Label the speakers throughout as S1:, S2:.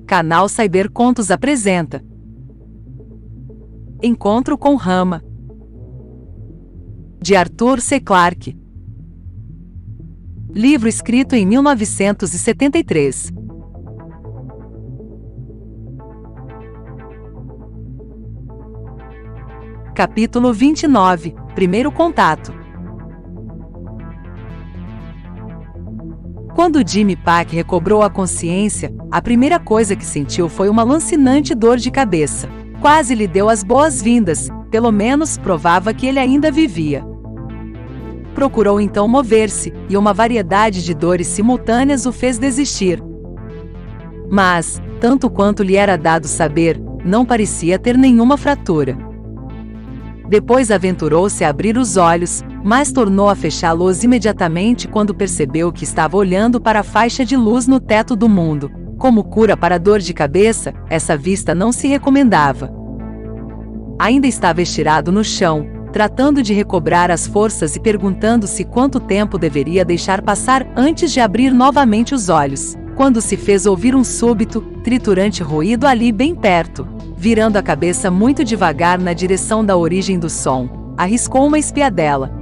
S1: Canal Cybercontos apresenta Encontro com Rama, de Arthur C. Clarke. Livro escrito em 1973. Capítulo 29. Primeiro contato. Quando Jimmy Pack recobrou a consciência, a primeira coisa que sentiu foi uma lancinante dor de cabeça. Quase lhe deu as boas-vindas, pelo menos provava que ele ainda vivia. Procurou então mover-se, e uma variedade de dores simultâneas o fez desistir. Mas, tanto quanto lhe era dado saber, não parecia ter nenhuma fratura. Depois aventurou-se a abrir os olhos, mas tornou a fechá-los imediatamente quando percebeu que estava olhando para a faixa de luz no teto do mundo. Como cura para a dor de cabeça, essa vista não se recomendava. Ainda estava estirado no chão, tratando de recobrar as forças e perguntando-se quanto tempo deveria deixar passar antes de abrir novamente os olhos, quando se fez ouvir um súbito, triturante ruído ali bem perto. Virando a cabeça muito devagar na direção da origem do som, arriscou uma espiadela.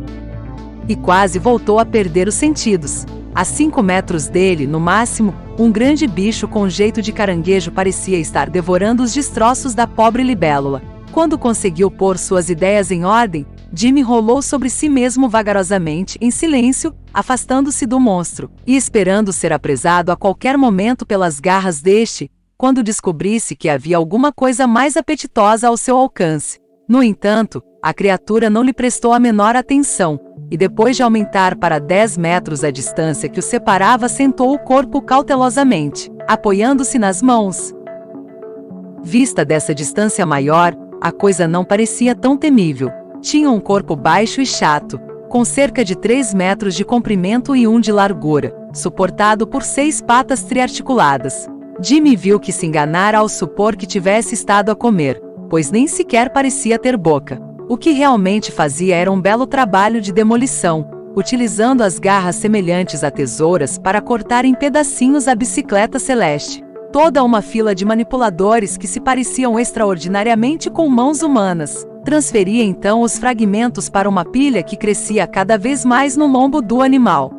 S1: E quase voltou a perder os sentidos. A 5 metros dele, no máximo, um grande bicho com jeito de caranguejo parecia estar devorando os destroços da pobre libélula. Quando conseguiu pôr suas ideias em ordem, Jimmy rolou sobre si mesmo vagarosamente, em silêncio, afastando-se do monstro, e esperando ser apresado a qualquer momento pelas garras deste, quando descobrisse que havia alguma coisa mais apetitosa ao seu alcance. No entanto, a criatura não lhe prestou a menor atenção, e depois de aumentar para 10 metros a distância que o separava, sentou o corpo cautelosamente, apoiando-se nas mãos. Vista dessa distância maior, a coisa não parecia tão temível. Tinha um corpo baixo e chato, com cerca de 3 metros de comprimento e 1 de largura, suportado por 6 patas triarticuladas. Jimmy viu que se enganara ao supor que tivesse estado a comer, pois nem sequer parecia ter boca. O que realmente fazia era um belo trabalho de demolição, utilizando as garras semelhantes a tesouras para cortar em pedacinhos a bicicleta celeste. Toda uma fila de manipuladores que se pareciam extraordinariamente com mãos humanas. Transferia então os fragmentos para uma pilha que crescia cada vez mais no lombo do animal.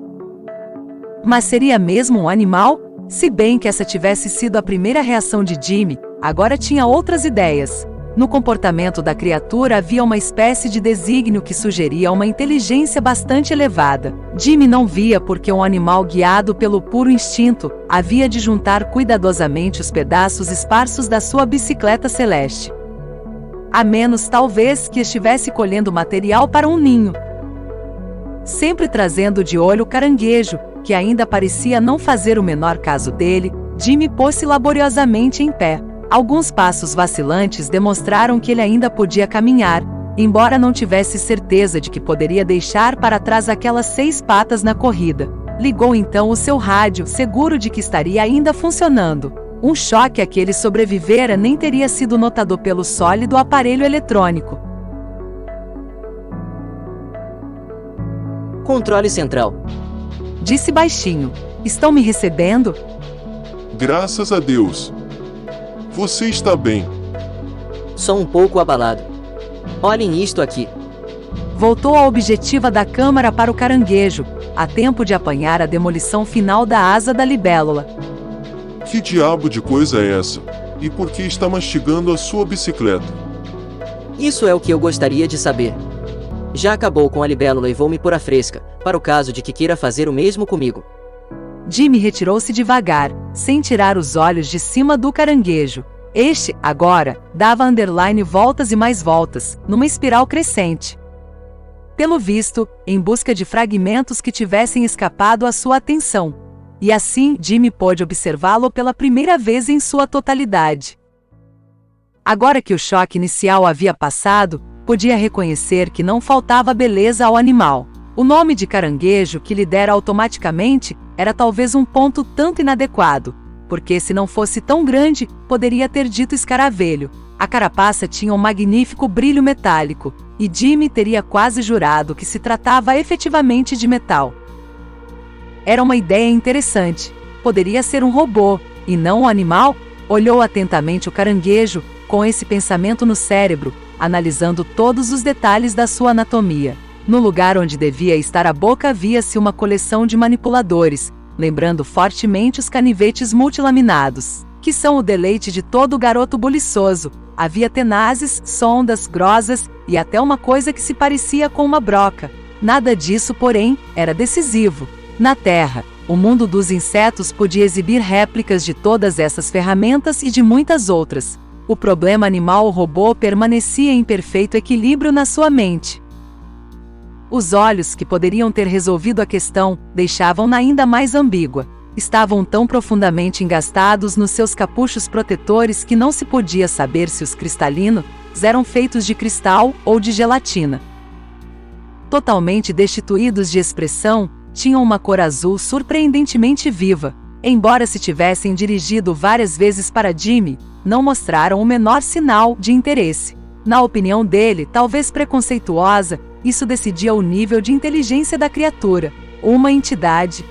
S1: Mas seria mesmo um animal? Se bem que essa tivesse sido a primeira reação de Jimmy, agora tinha outras ideias. No comportamento da criatura havia uma espécie de desígnio que sugeria uma inteligência bastante elevada. Jimmy não via porque um animal guiado pelo puro instinto havia de juntar cuidadosamente os pedaços esparsos da sua bicicleta celeste. A menos talvez que estivesse colhendo material para um ninho. Sempre trazendo de olho o caranguejo, que ainda parecia não fazer o menor caso dele, Jimmy pôs-se laboriosamente em pé. Alguns passos vacilantes demonstraram que ele ainda podia caminhar, embora não tivesse certeza de que poderia deixar para trás aquelas 6 patas na corrida. Ligou então o seu rádio, seguro de que estaria ainda funcionando. Um choque a que ele sobrevivera nem teria sido notado pelo sólido aparelho eletrônico.
S2: Controle central.
S1: Disse baixinho. Estão me recebendo?
S3: Graças a Deus. Você está bem.
S2: Só um pouco abalado. Olhem isto aqui.
S1: Voltou a objetiva da câmara para o caranguejo, a tempo de apanhar a demolição final da asa da libélula.
S3: Que diabo de coisa é essa? E por que está mastigando a sua bicicleta?
S2: Isso é o que eu gostaria de saber. Já acabou com a libélula e vou me pôr à fresca, para o caso de que queira fazer o mesmo comigo.
S1: Jimmy retirou-se devagar, sem tirar os olhos de cima do caranguejo. Este, agora, dava underline voltas e mais voltas, numa espiral crescente. Pelo visto, em busca de fragmentos que tivessem escapado à sua atenção. E assim, Jimmy pôde observá-lo pela primeira vez em sua totalidade. Agora que o choque inicial havia passado, podia reconhecer que não faltava beleza ao animal. O nome de caranguejo que lhe dera automaticamente era talvez um ponto tanto inadequado, porque se não fosse tão grande, poderia ter dito escaravelho. A carapaça tinha um magnífico brilho metálico, e Jimmy teria quase jurado que se tratava efetivamente de metal. Era uma ideia interessante. Poderia ser um robô, e não um animal? Olhou atentamente o caranguejo, com esse pensamento no cérebro, analisando todos os detalhes da sua anatomia. No lugar onde devia estar a boca via-se uma coleção de manipuladores, lembrando fortemente os canivetes multilaminados, que são o deleite de todo garoto buliçoso. Havia tenazes, sondas, grosas e até uma coisa que se parecia com uma broca. Nada disso, porém, era decisivo. Na Terra, o mundo dos insetos podia exibir réplicas de todas essas ferramentas e de muitas outras. O problema animal-robô permanecia em perfeito equilíbrio na sua mente. Os olhos, que poderiam ter resolvido a questão, deixavam-na ainda mais ambígua. Estavam tão profundamente engastados nos seus capuchos protetores que não se podia saber se os cristalinos eram feitos de cristal ou de gelatina. Totalmente destituídos de expressão, tinham uma cor azul surpreendentemente viva. Embora se tivessem dirigido várias vezes para Jimmy, não mostraram o menor sinal de interesse. Na opinião dele, talvez preconceituosa, isso decidia o nível de inteligência da criatura. Uma entidade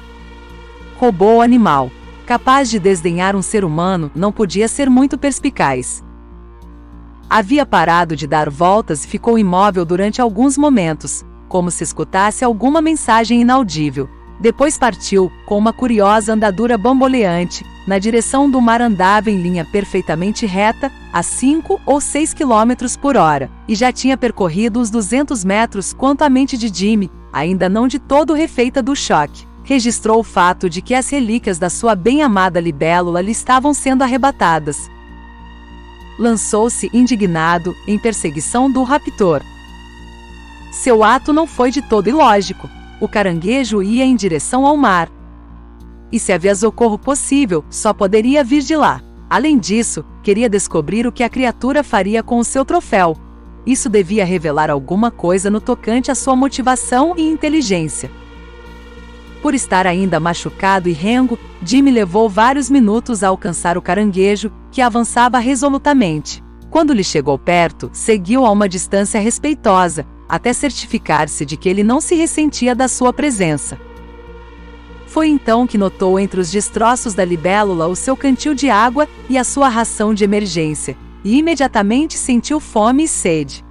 S1: robô ou animal, capaz de desdenhar um ser humano, não podia ser muito perspicaz. Havia parado de dar voltas e ficou imóvel durante alguns momentos, como se escutasse alguma mensagem inaudível. Depois partiu, com uma curiosa andadura bamboleante, na direção do mar. Andava em linha perfeitamente reta, a 5 ou 6 km por hora, e já tinha percorrido os 200 metros quando a mente de Jimmy, ainda não de todo refeita do choque, registrou o fato de que as relíquias da sua bem-amada libélula lhe estavam sendo arrebatadas. Lançou-se indignado em perseguição do raptor. Seu ato não foi de todo ilógico. O caranguejo ia em direção ao mar. E se havia socorro possível, só poderia vir de lá. Além disso, queria descobrir o que a criatura faria com o seu troféu. Isso devia revelar alguma coisa no tocante à sua motivação e inteligência. Por estar ainda machucado e rengo, Jimmy levou vários minutos a alcançar o caranguejo, que avançava resolutamente. Quando lhe chegou perto, seguiu a uma distância respeitosa, até certificar-se de que ele não se ressentia da sua presença. Foi então que notou entre os destroços da libélula o seu cantil de água e a sua ração de emergência, e imediatamente sentiu fome e sede.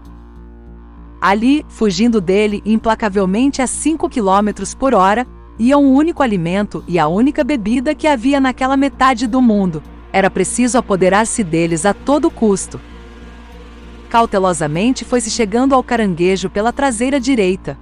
S1: Ali, fugindo dele implacavelmente a 5 km por hora, ia um único alimento e a única bebida que havia naquela metade do mundo. Era preciso apoderar-se deles a todo custo. Cautelosamente foi-se chegando ao caranguejo pela traseira direita.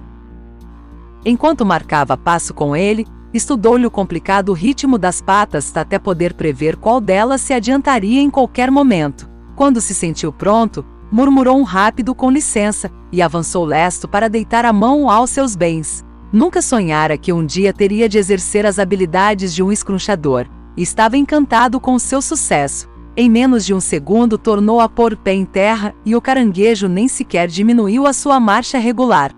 S1: Enquanto marcava passo com ele, estudou-lhe o complicado ritmo das patas até poder prever qual delas se adiantaria em qualquer momento. Quando se sentiu pronto, murmurou um rápido com licença e avançou lesto para deitar a mão aos seus bens. Nunca sonhara que um dia teria de exercer as habilidades de um escrunchador, e estava encantado com o seu sucesso. Em menos de um segundo tornou a pôr o pé em terra e o caranguejo nem sequer diminuiu a sua marcha regular.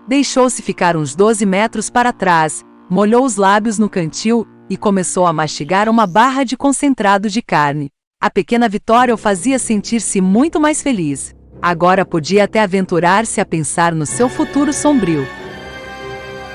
S1: Deixou-se ficar uns 12 metros para trás, molhou os lábios no cantil e começou a mastigar uma barra de concentrado de carne. A pequena vitória o fazia sentir-se muito mais feliz. Agora podia até aventurar-se a pensar no seu futuro sombrio.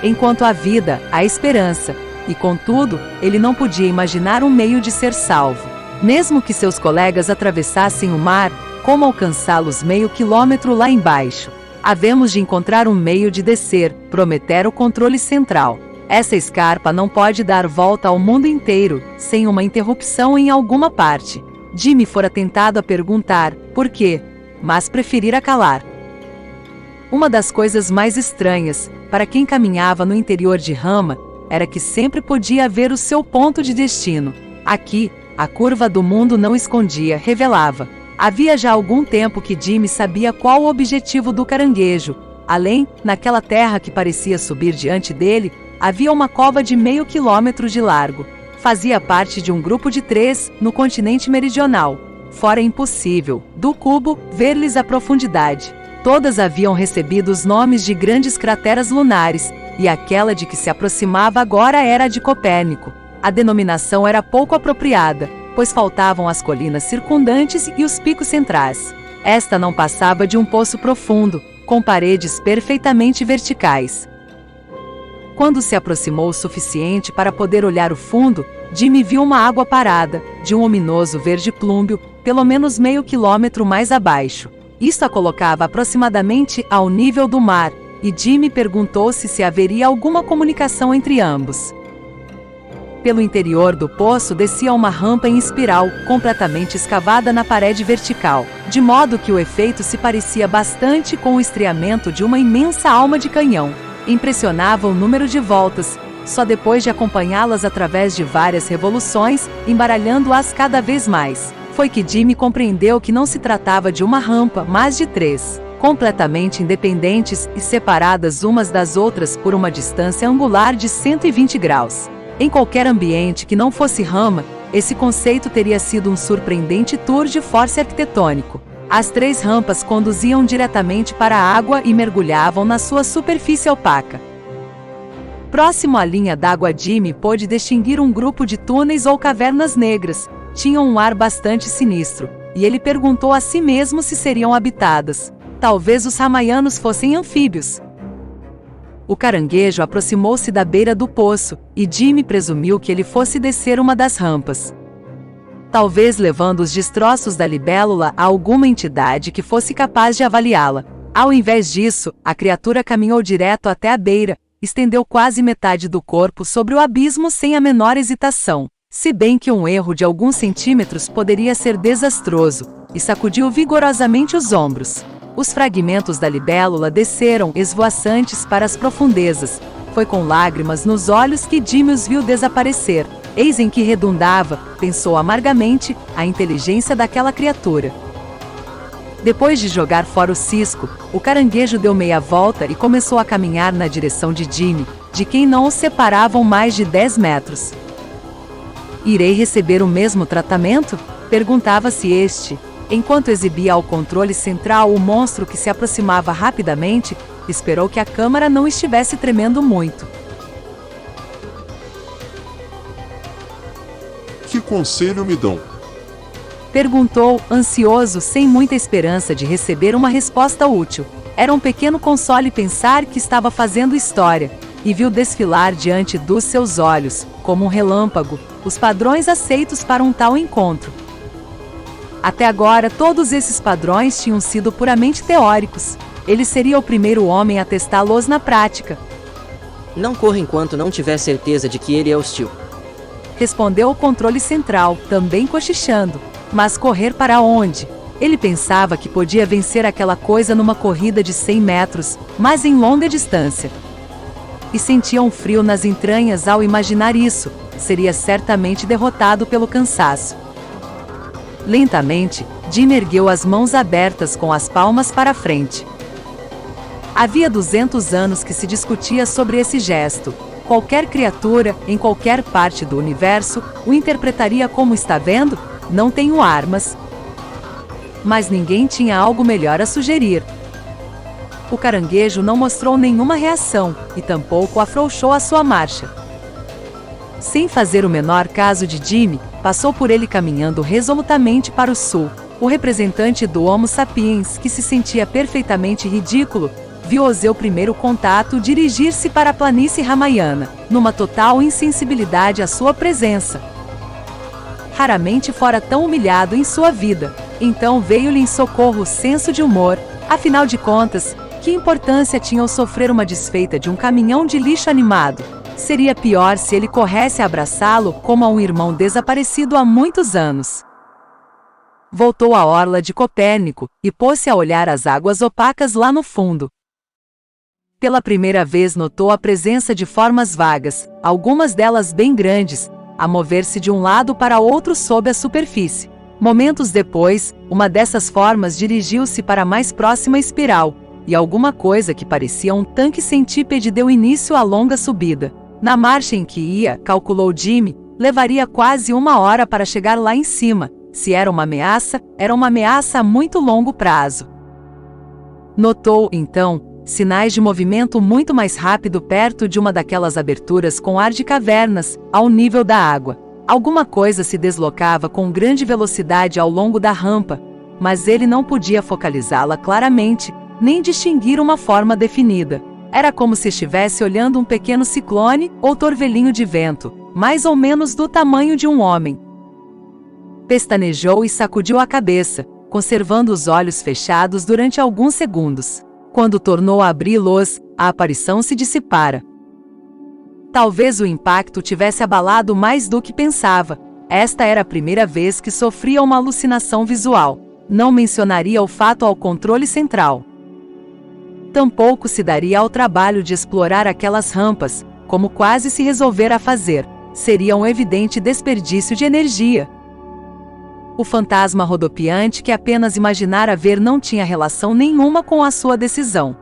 S1: Enquanto há vida, há esperança, e contudo, ele não podia imaginar um meio de ser salvo. Mesmo que seus colegas atravessassem o mar, como alcançá-los meio quilômetro lá embaixo? Havemos de encontrar um meio de descer, prometera o controle central. Essa escarpa não pode dar volta ao mundo inteiro, sem uma interrupção em alguma parte. Jimmy fora tentado a perguntar, por quê? Mas preferira calar. Uma das coisas mais estranhas, para quem caminhava no interior de Rama, era que sempre podia ver o seu ponto de destino. Aqui, a curva do mundo não escondia, revelava. Havia já algum tempo que Jimmy sabia qual o objetivo do caranguejo. Além, naquela terra que parecia subir diante dele, havia uma cova de meio quilômetro de largo. Fazia parte de um grupo de 3, no continente meridional. Fora impossível, do cubo, ver-lhes a profundidade. Todas haviam recebido os nomes de grandes crateras lunares, e aquela de que se aproximava agora era a de Copérnico. A denominação era pouco apropriada, pois faltavam as colinas circundantes e os picos centrais. Esta não passava de um poço profundo, com paredes perfeitamente verticais. Quando se aproximou o suficiente para poder olhar o fundo, Jimmy viu uma água parada, de um ominoso verde plúmbio, pelo menos meio quilômetro mais abaixo. Isso a colocava aproximadamente ao nível do mar, e Jimmy perguntou-se se haveria alguma comunicação entre ambos. Pelo interior do poço descia uma rampa em espiral, completamente escavada na parede vertical, de modo que o efeito se parecia bastante com o estriamento de uma imensa alma de canhão. Impressionava o número de voltas, só depois de acompanhá-las através de várias revoluções, embaralhando-as cada vez mais, foi que Jimmy compreendeu que não se tratava de uma rampa, mas de 3, completamente independentes e separadas umas das outras por uma distância angular de 120 graus. Em qualquer ambiente que não fosse rama, esse conceito teria sido um surpreendente tour de force arquitetônico. As 3 rampas conduziam diretamente para a água e mergulhavam na sua superfície opaca. Próximo à linha d'água, Jimmy pôde distinguir um grupo de túneis ou cavernas negras. Tinham um ar bastante sinistro, e ele perguntou a si mesmo se seriam habitadas. Talvez os ramaianos fossem anfíbios. O caranguejo aproximou-se da beira do poço, e Jimmy presumiu que ele fosse descer uma das rampas. Talvez levando os destroços da libélula a alguma entidade que fosse capaz de avaliá-la. Ao invés disso, a criatura caminhou direto até a beira, estendeu quase metade do corpo sobre o abismo sem a menor hesitação, se bem que um erro de alguns centímetros poderia ser desastroso, e sacudiu vigorosamente os ombros. Os fragmentos da libélula desceram esvoaçantes para as profundezas. Foi com lágrimas nos olhos que Jimmy os viu desaparecer. Eis em que redundava, pensou amargamente, a inteligência daquela criatura. Depois de jogar fora o cisco, o caranguejo deu meia volta e começou a caminhar na direção de Jimmy, de quem não os separavam mais de 10 metros. Irei receber o mesmo tratamento? Perguntava-se este. Enquanto exibia ao controle central o monstro que se aproximava rapidamente, esperou que a câmara não estivesse tremendo muito.
S3: Que conselho me dão?
S1: Perguntou, ansioso, sem muita esperança de receber uma resposta útil. Era um pequeno console pensar que estava fazendo história, e viu desfilar diante dos seus olhos, como um relâmpago, os padrões aceitos para um tal encontro. Até agora, todos esses padrões tinham sido puramente teóricos. Ele seria o primeiro homem a testá-los na prática.
S2: Não corra enquanto não tiver certeza de que ele é hostil.
S1: Respondeu o controle central, também cochichando. Mas correr para onde? Ele pensava que podia vencer aquela coisa numa corrida de 100 metros, mas em longa distância. E sentia um frio nas entranhas ao imaginar isso. Seria certamente derrotado pelo cansaço. Lentamente, Jimmy ergueu as mãos abertas com as palmas para a frente. Havia 200 anos que se discutia sobre esse gesto. Qualquer criatura, em qualquer parte do universo, o interpretaria como: está vendo? Não tenho armas. Mas ninguém tinha algo melhor a sugerir. O caranguejo não mostrou nenhuma reação, e tampouco afrouxou a sua marcha. Sem fazer o menor caso de Jimmy, passou por ele caminhando resolutamente para o sul. O representante do Homo sapiens, que se sentia perfeitamente ridículo, viu o seu primeiro contato dirigir-se para a planície ramaiana, numa total insensibilidade à sua presença. Raramente fora tão humilhado em sua vida. Então veio-lhe em socorro o senso de humor. Afinal de contas, que importância tinha o sofrer uma desfeita de um caminhão de lixo animado? Seria pior se ele corresse a abraçá-lo como a um irmão desaparecido há muitos anos. Voltou à orla de Copérnico e pôs-se a olhar as águas opacas lá no fundo. Pela primeira vez notou a presença de formas vagas, algumas delas bem grandes, a mover-se de um lado para outro sob a superfície. Momentos depois, uma dessas formas dirigiu-se para a mais próxima espiral, e alguma coisa que parecia um tanque centípede deu início à longa subida. Na marcha em que ia, calculou Jimmy, levaria quase 1 hora para chegar lá em cima. Se era uma ameaça a muito longo prazo. Notou, então, sinais de movimento muito mais rápido perto de uma daquelas aberturas com ar de cavernas, ao nível da água. Alguma coisa se deslocava com grande velocidade ao longo da rampa, mas ele não podia focalizá-la claramente, nem distinguir uma forma definida. Era como se estivesse olhando um pequeno ciclone ou torvelinho de vento, mais ou menos do tamanho de um homem. Pestanejou e sacudiu a cabeça, conservando os olhos fechados durante alguns segundos. Quando tornou a abri-los, a aparição se dissipara. Talvez o impacto tivesse abalado mais do que pensava. Esta era a primeira vez que sofria uma alucinação visual. Não mencionaria o fato ao controle central. Tampouco se daria ao trabalho de explorar aquelas rampas, como quase se resolvera a fazer. Seria um evidente desperdício de energia. O fantasma rodopiante que apenas imaginara ver não tinha relação nenhuma com a sua decisão.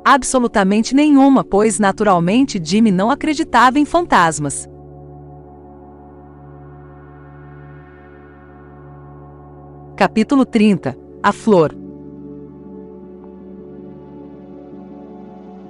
S1: Absolutamente nenhuma, pois naturalmente Jimmy não acreditava em fantasmas. Capítulo 30 – A Flor.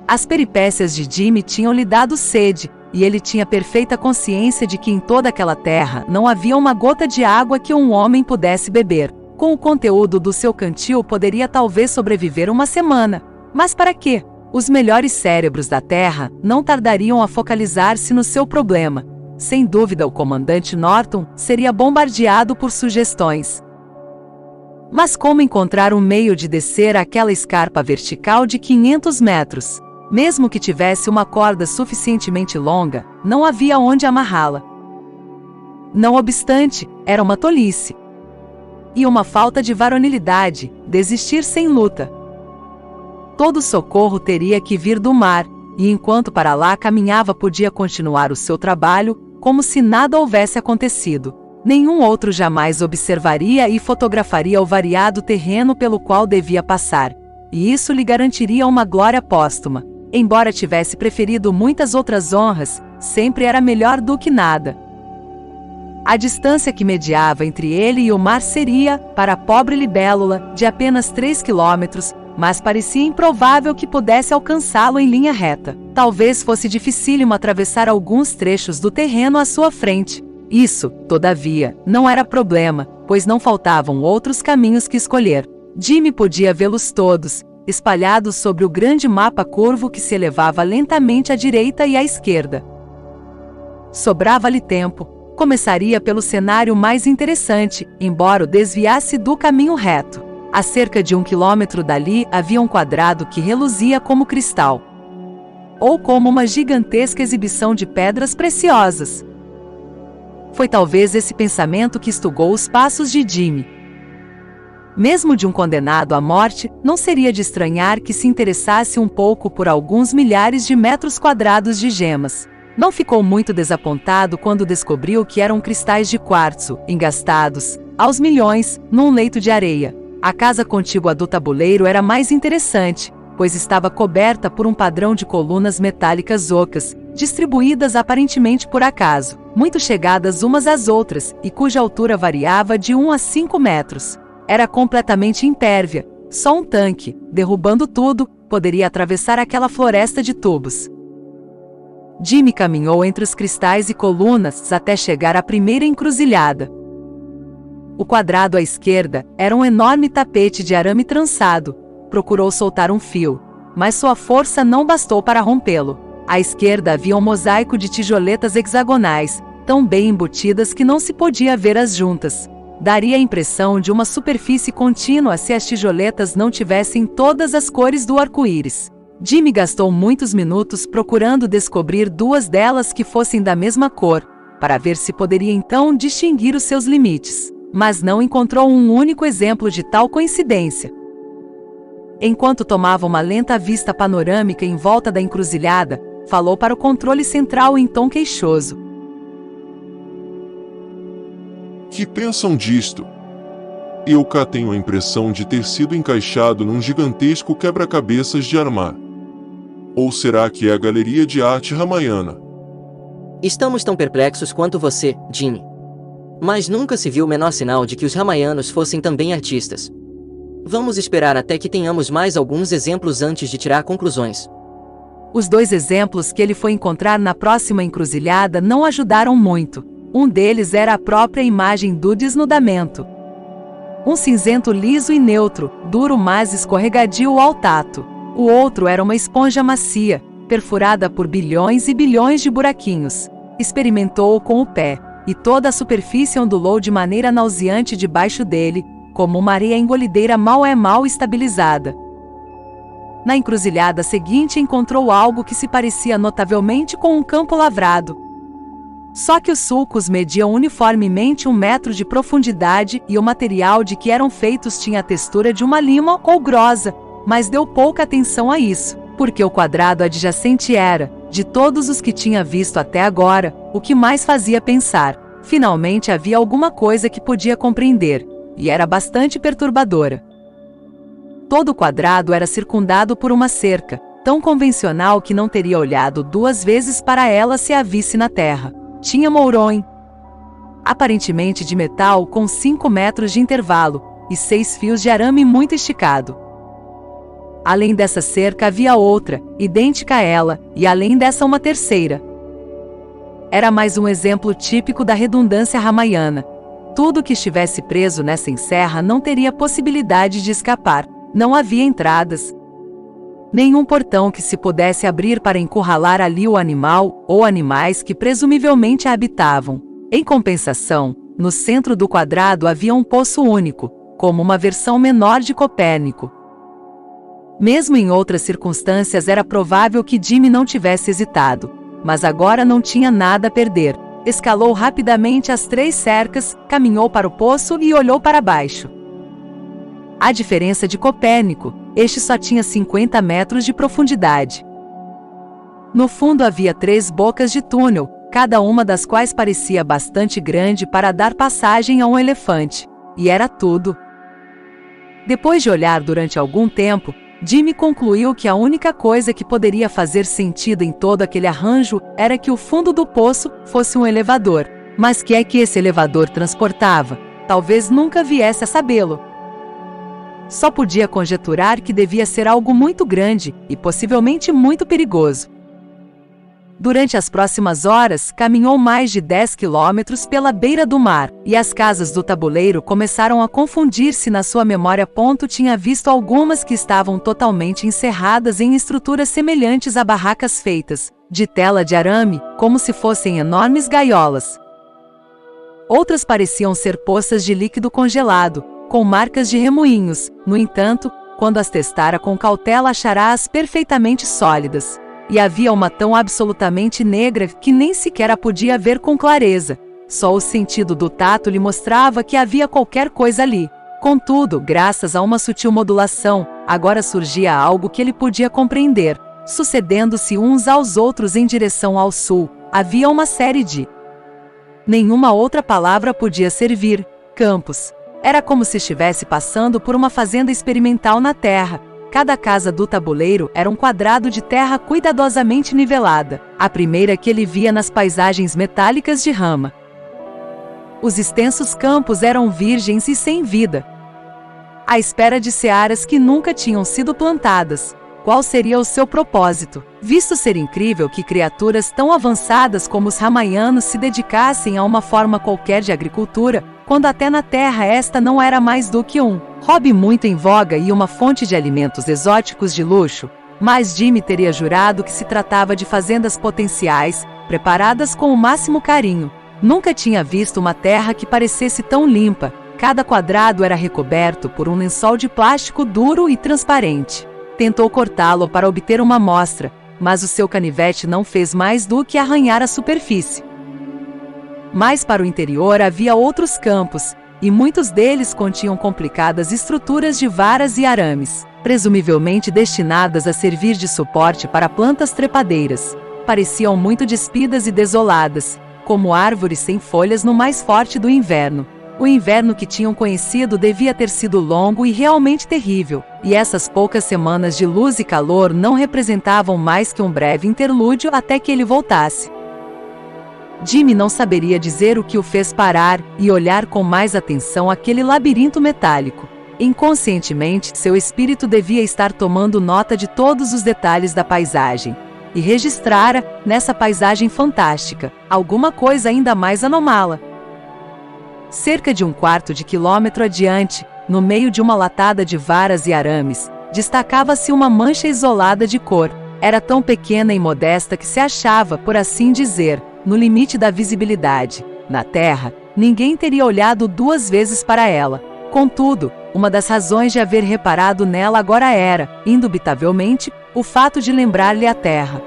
S1: As peripécias de Jimmy tinham lhe dado sede, e ele tinha perfeita consciência de que em toda aquela terra não havia uma gota de água que um homem pudesse beber. Com o conteúdo do seu cantil poderia talvez sobreviver uma semana. Mas para quê? Os melhores cérebros da Terra não tardariam a focalizar-se no seu problema. Sem dúvida, o comandante Norton seria bombardeado por sugestões. Mas como encontrar um meio de descer aquela escarpa vertical de 500 metros? Mesmo que tivesse uma corda suficientemente longa, não havia onde amarrá-la. Não obstante, era uma tolice. E uma falta de varonilidade, desistir sem luta. Todo socorro teria que vir do mar, e enquanto para lá caminhava podia continuar o seu trabalho, como se nada houvesse acontecido. Nenhum outro jamais observaria e fotografaria o variado terreno pelo qual devia passar, e isso lhe garantiria uma glória póstuma. Embora tivesse preferido muitas outras honras, sempre era melhor do que nada. A distância que mediava entre ele e o mar seria, para a pobre libélula, de apenas 3 quilômetros, mas parecia improvável que pudesse alcançá-lo em linha reta. Talvez fosse dificílimo atravessar alguns trechos do terreno à sua frente. Isso, todavia, não era problema, pois não faltavam outros caminhos que escolher. Jimmy podia vê-los todos, espalhados sobre o grande mapa curvo que se elevava lentamente à direita e à esquerda. Sobrava-lhe tempo. Começaria pelo cenário mais interessante, embora o desviasse do caminho reto. A cerca de 1 quilômetro dali havia um quadrado que reluzia como cristal, ou como uma gigantesca exibição de pedras preciosas. Foi talvez esse pensamento que estugou os passos de Jimmy. Mesmo de um condenado à morte, não seria de estranhar que se interessasse um pouco por alguns milhares de metros quadrados de gemas. Não ficou muito desapontado quando descobriu que eram cristais de quartzo, engastados, aos milhões, num leito de areia. A casa contígua do tabuleiro era mais interessante, pois estava coberta por um padrão de colunas metálicas ocas, distribuídas aparentemente por acaso, muito chegadas umas às outras, e cuja altura variava de 1 a 5 metros. Era completamente impérvia, só um tanque, derrubando tudo, poderia atravessar aquela floresta de tubos. Jimmy caminhou entre os cristais e colunas até chegar à primeira encruzilhada. O quadrado à esquerda era um enorme tapete de arame trançado. Procurou soltar um fio, mas sua força não bastou para rompê-lo. À esquerda havia um mosaico de tijoletas hexagonais, tão bem embutidas que não se podia ver as juntas. Daria a impressão de uma superfície contínua se as tijoletas não tivessem todas as cores do arco-íris. Jimmy gastou muitos minutos procurando descobrir 2 delas que fossem da mesma cor, para ver se poderia então distinguir os seus limites. Mas não encontrou um único exemplo de tal coincidência. Enquanto tomava uma lenta vista panorâmica em volta da encruzilhada, falou para o controle central em tom queixoso.
S3: Que pensam disto? Eu cá tenho a impressão de ter sido encaixado num gigantesco quebra-cabeças de armar. Ou será que é a galeria de arte Ramayana?
S2: Estamos tão perplexos quanto você, Jimmy. Mas nunca se viu o menor sinal de que os ramayanos fossem também artistas. Vamos esperar até que tenhamos mais alguns exemplos antes de tirar conclusões.
S1: Os 2 exemplos que ele foi encontrar na próxima encruzilhada não ajudaram muito. Um deles era a própria imagem do desnudamento. Um cinzento liso e neutro, duro mas escorregadio ao tato. O outro era uma esponja macia, perfurada por bilhões e bilhões de buraquinhos. Experimentou-o com o pé, e toda a superfície ondulou de maneira nauseante debaixo dele, como uma areia engolideira mal estabilizada. Na encruzilhada seguinte encontrou algo que se parecia notavelmente com um campo lavrado. Só que os sulcos mediam uniformemente 1 metro de profundidade e o material de que eram feitos tinha a textura de uma lima ou grosa, mas deu pouca atenção a isso, porque o quadrado adjacente era, de todos os que tinha visto até agora, o que mais fazia pensar. Finalmente havia alguma coisa que podia compreender, e era bastante perturbadora. Todo o quadrado era circundado por uma cerca, tão convencional que não teria olhado 2 vezes para ela se a visse na terra. Tinha mourões, aparentemente de metal, com 5 metros de intervalo, e 6 fios de arame muito esticado. Além dessa cerca havia outra, idêntica a ela, e além dessa uma terceira. Era mais um exemplo típico da redundância ramayana. Tudo que estivesse preso nessa encerra não teria possibilidade de escapar. Não havia entradas, nenhum portão que se pudesse abrir para encurralar ali o animal ou animais que presumivelmente a habitavam. Em compensação, no centro do quadrado havia um poço único, como uma versão menor de Copérnico. Mesmo em outras circunstâncias era provável que Jimmy não tivesse hesitado, mas agora não tinha nada a perder. Escalou rapidamente as 3 cercas, caminhou para o poço e olhou para baixo. À diferença de Copérnico, este só tinha 50 metros de profundidade. No fundo havia 3 bocas de túnel, cada uma das quais parecia bastante grande para dar passagem a um elefante. E era tudo. Depois de olhar durante algum tempo, Jimmy concluiu que a única coisa que poderia fazer sentido em todo aquele arranjo era que o fundo do poço fosse um elevador. Mas que é que esse elevador transportava? Talvez nunca viesse a sabê-lo. Só podia conjecturar que devia ser algo muito grande e possivelmente muito perigoso. Durante as próximas horas, caminhou mais de 10 quilômetros pela beira do mar, e as casas do tabuleiro começaram a confundir-se na sua memória. Tinha visto algumas que estavam totalmente encerradas em estruturas semelhantes a barracas feitas de tela de arame, como se fossem enormes gaiolas. Outras pareciam ser poças de líquido congelado, com marcas de remoinhos. No entanto, quando as testara com cautela achará-as perfeitamente sólidas. E havia uma tão absolutamente negra que nem sequer a podia ver com clareza. Só o sentido do tato lhe mostrava que havia qualquer coisa ali. Contudo, graças a uma sutil modulação, agora surgia algo que ele podia compreender. Sucedendo-se uns aos outros em direção ao sul, havia uma série de... Nenhuma outra palavra podia servir. Campos. Era como se estivesse passando por uma fazenda experimental na terra. Cada casa do tabuleiro era um quadrado de terra cuidadosamente nivelada, a primeira que ele via nas paisagens metálicas de Rama. Os extensos campos eram virgens e sem vida, à espera de searas que nunca tinham sido plantadas. Qual seria o seu propósito? Visto ser incrível que criaturas tão avançadas como os ramayanos se dedicassem a uma forma qualquer de agricultura, quando até na terra esta não era mais do que um hobby muito em voga e uma fonte de alimentos exóticos de luxo. Mas Jimmy teria jurado que se tratava de fazendas potenciais, preparadas com o máximo carinho. Nunca tinha visto uma terra que parecesse tão limpa. Cada quadrado era recoberto por um lençol de plástico duro e transparente. Tentou cortá-lo para obter uma amostra, mas o seu canivete não fez mais do que arranhar a superfície. Mais para o interior havia outros campos, e muitos deles continham complicadas estruturas de varas e arames, presumivelmente destinadas a servir de suporte para plantas trepadeiras. Pareciam muito despidas e desoladas, como árvores sem folhas no mais forte do inverno. O inverno que tinham conhecido devia ter sido longo e realmente terrível, e essas poucas semanas de luz e calor não representavam mais que um breve interlúdio até que ele voltasse. Jimmy não saberia dizer o que o fez parar e olhar com mais atenção aquele labirinto metálico. Inconscientemente, seu espírito devia estar tomando nota de todos os detalhes da paisagem, e registrara, nessa paisagem fantástica, alguma coisa ainda mais anômala. Cerca de 1/4 de quilômetro adiante, no meio de uma latada de varas e arames, destacava-se uma mancha isolada de cor. Era tão pequena e modesta que se achava, por assim dizer, no limite da visibilidade. Na Terra, ninguém teria olhado 2 vezes para ela. Contudo, uma das razões de haver reparado nela agora era, indubitavelmente, o fato de lembrar-lhe a Terra.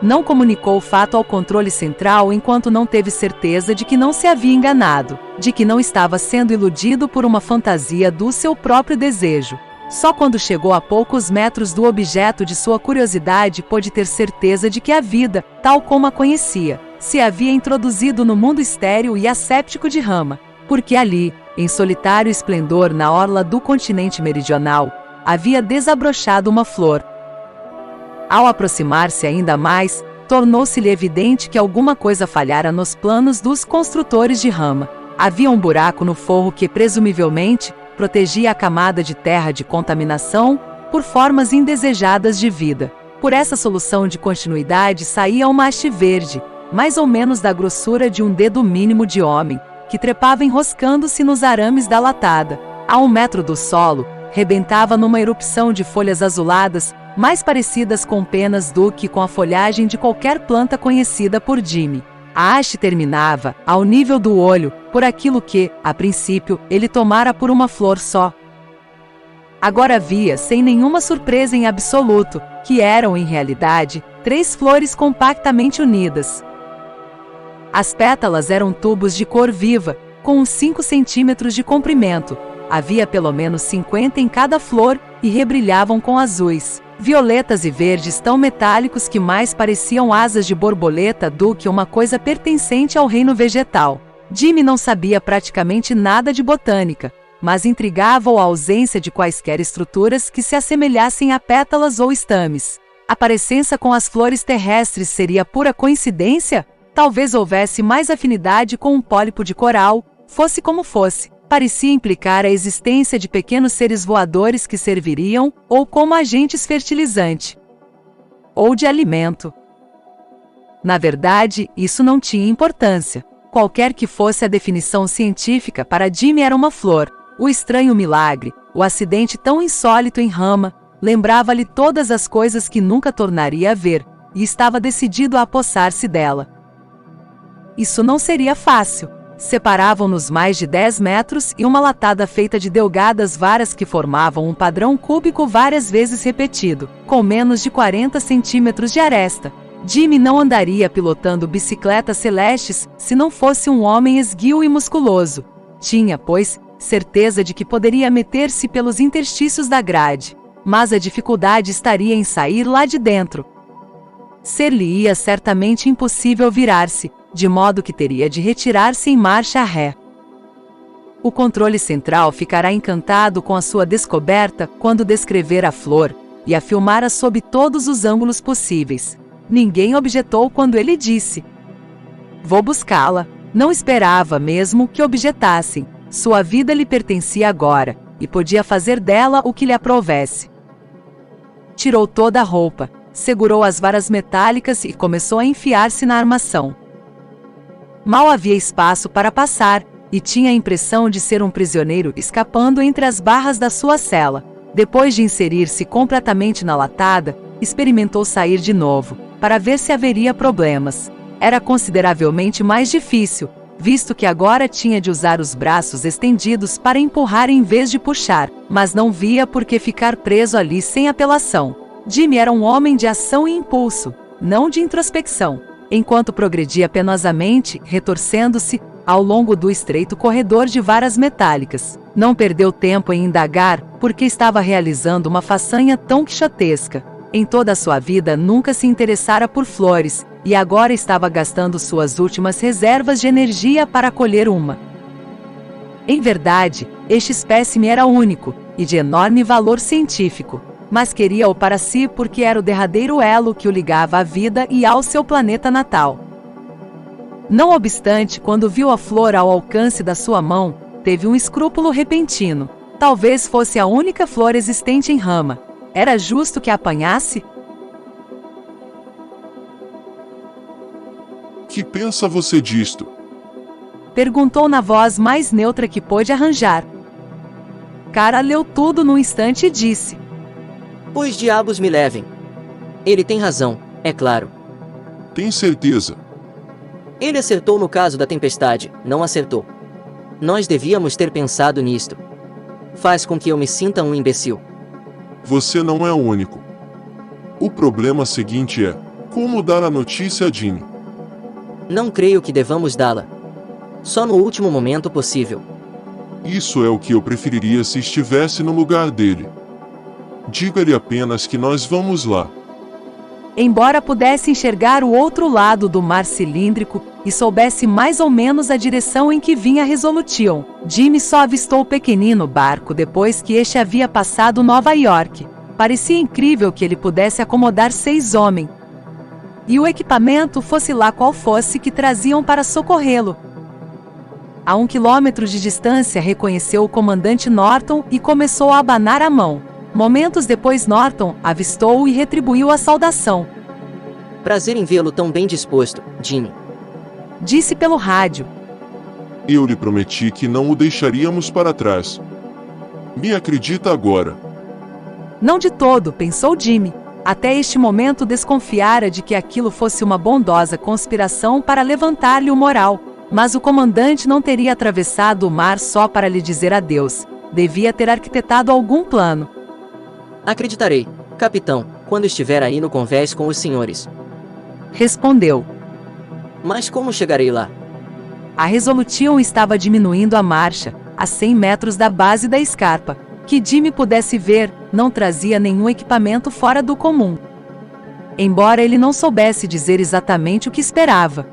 S1: Não comunicou o fato ao controle central enquanto não teve certeza de que não se havia enganado, de que não estava sendo iludido por uma fantasia do seu próprio desejo. Só quando chegou a poucos metros do objeto de sua curiosidade pôde ter certeza de que a vida, tal como a conhecia, se havia introduzido no mundo estéril e asséptico de Rama, porque ali, em solitário esplendor na orla do continente meridional, havia desabrochado uma flor. Ao aproximar-se ainda mais, tornou-se-lhe evidente que alguma coisa falhara nos planos dos construtores de Rama. Havia um buraco no forro que, presumivelmente, protegia a camada de terra de contaminação por formas indesejadas de vida. Por essa solução de continuidade saía uma haste verde, mais ou menos da grossura de um dedo mínimo de homem, que trepava enroscando-se nos arames da latada. A 1 metro do solo, rebentava numa erupção de folhas azuladas, mais parecidas com penas do que com a folhagem de qualquer planta conhecida por Jimmy. A haste terminava, ao nível do olho, por aquilo que, a princípio, ele tomara por uma flor só. Agora via, sem nenhuma surpresa em absoluto, que eram, em realidade, 3 flores compactamente unidas. As pétalas eram tubos de cor viva, com uns 5 centímetros de comprimento. Havia pelo menos 50 em cada flor, e rebrilhavam com azuis, violetas e verdes tão metálicos que mais pareciam asas de borboleta do que uma coisa pertencente ao reino vegetal. Jimmy não sabia praticamente nada de botânica, mas intrigava-o a ausência de quaisquer estruturas que se assemelhassem a pétalas ou estames. A parecença com as flores terrestres seria pura coincidência? Talvez houvesse mais afinidade com um pólipo de coral, fosse como fosse. Parecia implicar a existência de pequenos seres voadores que serviriam, ou como agentes fertilizante, ou de alimento. Na verdade, isso não tinha importância. Qualquer que fosse a definição científica, para Jimmy era uma flor. O estranho milagre, o acidente tão insólito em Rama, lembrava-lhe todas as coisas que nunca tornaria a ver, e estava decidido a apossar-se dela. Isso não seria fácil. Separavam-nos mais de 10 metros e uma latada feita de delgadas varas que formavam um padrão cúbico várias vezes repetido, com menos de 40 centímetros de aresta. Jimmy não andaria pilotando bicicletas celestes se não fosse um homem esguio e musculoso. Tinha, pois, certeza de que poderia meter-se pelos interstícios da grade, mas a dificuldade estaria em sair lá de dentro. Ser-lhe-ia certamente impossível virar-se, de modo que teria de retirar-se em marcha ré. O controle central ficará encantado com a sua descoberta quando descrever a flor e a filmara sob todos os ângulos possíveis. Ninguém objetou quando ele disse: "Vou buscá-la." Não esperava mesmo que objetassem. Sua vida lhe pertencia agora, e podia fazer dela o que lhe aprovesse. Tirou toda a roupa, segurou as varas metálicas e começou a enfiar-se na armação. Mal havia espaço para passar, e tinha a impressão de ser um prisioneiro escapando entre as barras da sua cela. Depois de inserir-se completamente na latada, experimentou sair de novo, para ver se haveria problemas. Era consideravelmente mais difícil, visto que agora tinha de usar os braços estendidos para empurrar em vez de puxar, mas não via por que ficar preso ali sem apelação. Jimmy era um homem de ação e impulso, não de introspecção. Enquanto progredia penosamente, retorcendo-se, ao longo do estreito corredor de varas metálicas, não perdeu tempo em indagar porque estava realizando uma façanha tão quixotesca. Em toda a sua vida nunca se interessara por flores, e agora estava gastando suas últimas reservas de energia para colher uma. Em verdade, este espécime era único, e de enorme valor científico, mas queria-o para si porque era o derradeiro elo que o ligava à vida e ao seu planeta natal. Não obstante, quando viu a flor ao alcance da sua mão, teve um escrúpulo repentino. Talvez fosse a única flor existente em Rama. Era justo que a apanhasse?
S3: Que pensa você disto?
S1: Perguntou na voz mais neutra que pôde arranjar. Cara leu tudo num instante e disse:
S2: "Pois diabos me levem. Ele tem razão, é claro."
S3: Tem certeza?
S2: Ele acertou no caso da tempestade, não acertou. Nós devíamos ter pensado nisto. Faz com que eu me sinta um imbecil.
S3: Você não é o único. O problema seguinte é: como dar a notícia a Jimmy?
S2: Não creio que devamos dá-la. Só no último momento possível.
S3: Isso é o que eu preferiria se estivesse no lugar dele. Diga-lhe apenas que nós vamos lá.
S1: Embora pudesse enxergar o outro lado do mar cilíndrico e soubesse mais ou menos a direção em que vinha Resolution, Jimmy só avistou o pequenino barco depois que este havia passado Nova York. Parecia incrível que ele pudesse acomodar 6 homens. E o equipamento, fosse lá qual fosse, que traziam para socorrê-lo. A 1 quilômetro de distância reconheceu o comandante Norton e começou a abanar a mão. Momentos depois Norton avistou-o e retribuiu a saudação.
S2: Prazer em vê-lo tão bem disposto, Jimmy.
S1: Disse pelo rádio.
S3: Eu lhe prometi que não o deixaríamos para trás. Me acredita agora.
S1: Não de todo, pensou Jimmy. Até este momento desconfiara de que aquilo fosse uma bondosa conspiração para levantar-lhe o moral. Mas o comandante não teria atravessado o mar só para lhe dizer adeus. Devia ter arquitetado algum plano.
S2: Acreditarei, capitão, quando estiver aí no convés com os senhores.
S1: Respondeu.
S2: Mas como chegarei lá?
S1: A Resolution estava diminuindo a marcha, a 100 metros da base da escarpa. Que Jimmy pudesse ver, não trazia nenhum equipamento fora do comum. Embora ele não soubesse dizer exatamente o que esperava.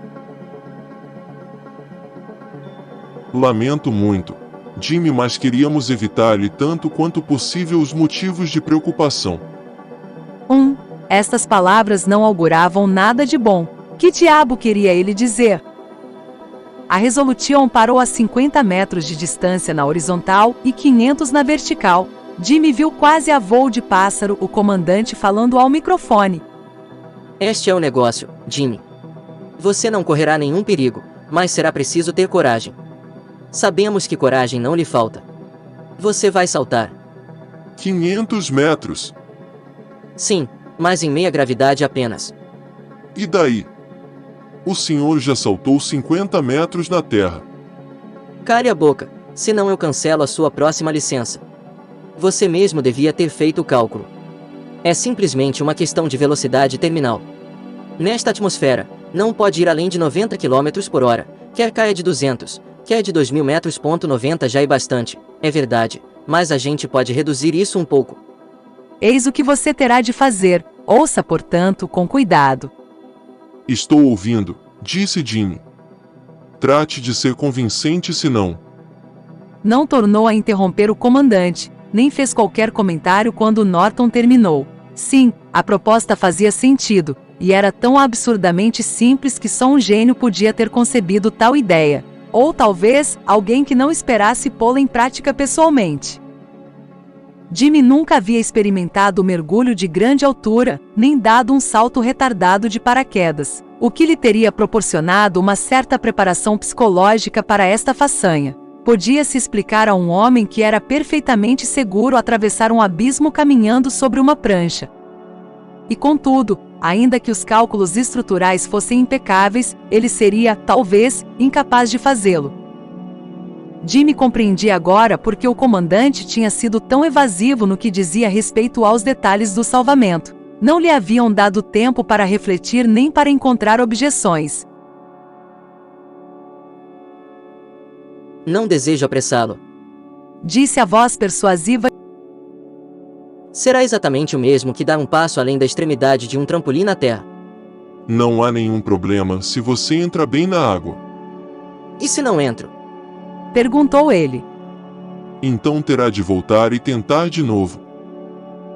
S3: Lamento muito, Jimmy, mas queríamos evitar-lhe tanto quanto possível os motivos de preocupação.
S1: Estas palavras não auguravam nada de bom. Que diabo queria ele dizer? A Resolution parou a 50 metros de distância na horizontal e 500 na vertical. Jimmy viu quase a voo de pássaro o comandante falando ao microfone.
S2: Este é o negócio, Jimmy. Você não correrá nenhum perigo, mas será preciso ter coragem. Sabemos que coragem não lhe falta. Você vai saltar.
S3: 500 metros.
S2: Sim, mas em meia gravidade apenas.
S3: E daí? O senhor já saltou 50 metros na terra.
S2: Cale a boca, senão eu cancelo a sua próxima licença. Você mesmo devia ter feito o cálculo. É simplesmente uma questão de velocidade terminal. Nesta atmosfera, não pode ir além de 90 km por hora, quer caia de 200, quer de 2.000 metros. 90 já é bastante, é verdade, mas a gente pode reduzir isso um pouco.
S1: Eis o que você terá de fazer, ouça, portanto, com cuidado.
S3: Estou ouvindo, disse Jimmy. Trate de ser convincente, senão...
S1: Não tornou a interromper o comandante, nem fez qualquer comentário quando Norton terminou. Sim, a proposta fazia sentido, e era tão absurdamente simples que só um gênio podia ter concebido tal ideia. Ou talvez, alguém que não esperasse pô-la em prática pessoalmente. Jimmy nunca havia experimentado o mergulho de grande altura, nem dado um salto retardado de paraquedas, o que lhe teria proporcionado uma certa preparação psicológica para esta façanha. Podia-se explicar a um homem que era perfeitamente seguro atravessar um abismo caminhando sobre uma prancha. E contudo, ainda que os cálculos estruturais fossem impecáveis, ele seria, talvez, incapaz de fazê-lo. Jimmy compreendia agora porque o comandante tinha sido tão evasivo no que dizia respeito aos detalhes do salvamento. Não lhe haviam dado tempo para refletir nem para encontrar objeções.
S2: Não desejo apressá-lo,
S1: disse a voz persuasiva.
S2: Será exatamente o mesmo que dar um passo além da extremidade de um trampolim na terra.
S3: Não há nenhum problema se você entra bem na água.
S2: E se não entro?
S1: Perguntou ele.
S3: Então terá de voltar e tentar de novo.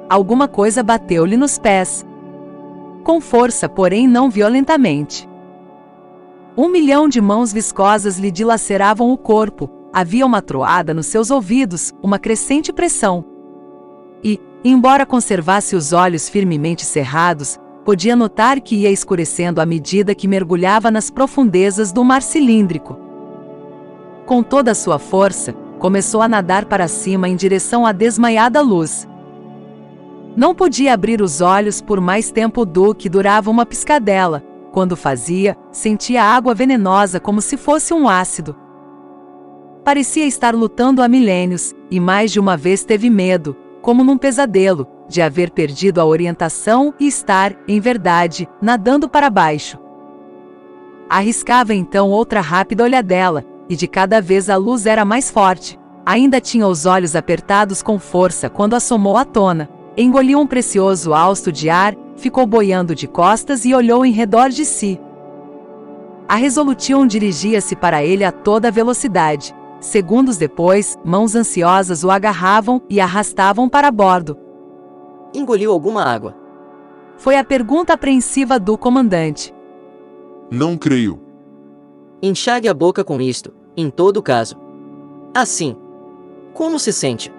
S1: Alguma coisa bateu-lhe nos pés. Com força, porém não violentamente. 1 milhão de mãos viscosas lhe dilaceravam o corpo, havia uma troada nos seus ouvidos, uma crescente pressão. E, embora conservasse os olhos firmemente cerrados, podia notar que ia escurecendo à medida que mergulhava nas profundezas do mar cilíndrico. Com toda a sua força, começou a nadar para cima em direção à desmaiada luz. Não podia abrir os olhos por mais tempo do que durava uma piscadela, Quando fazia, sentia a água venenosa como se fosse um ácido. Parecia estar lutando há milênios, e mais de uma vez teve medo, como num pesadelo, de haver perdido a orientação e estar, em verdade, nadando para baixo. Arriscava então outra rápida olhadela, e de cada vez a luz era mais forte. Ainda tinha os olhos apertados com força quando assomou à tona. Engoliu um precioso hausto de ar, ficou boiando de costas e olhou em redor de si. A Resolution dirigia-se para ele a toda velocidade. Segundos depois, mãos ansiosas o agarravam e arrastavam para bordo.
S2: Engoliu alguma água?
S1: Foi a pergunta apreensiva do comandante.
S3: Não creio.
S2: Enxague a boca com isto, em todo caso. Assim. Como se sente?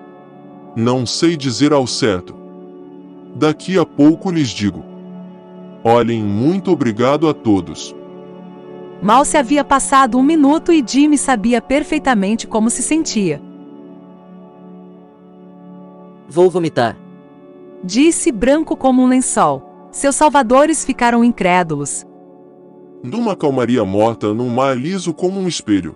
S3: Não sei dizer ao certo. Daqui a pouco lhes digo. Olhem, muito obrigado a todos.
S1: Mal se havia passado 1 minuto e Jimmy sabia perfeitamente como se sentia.
S2: Vou vomitar.
S1: Disse, branco como um lençol. Seus salvadores ficaram incrédulos.
S3: Numa calmaria morta num mar liso como um espelho.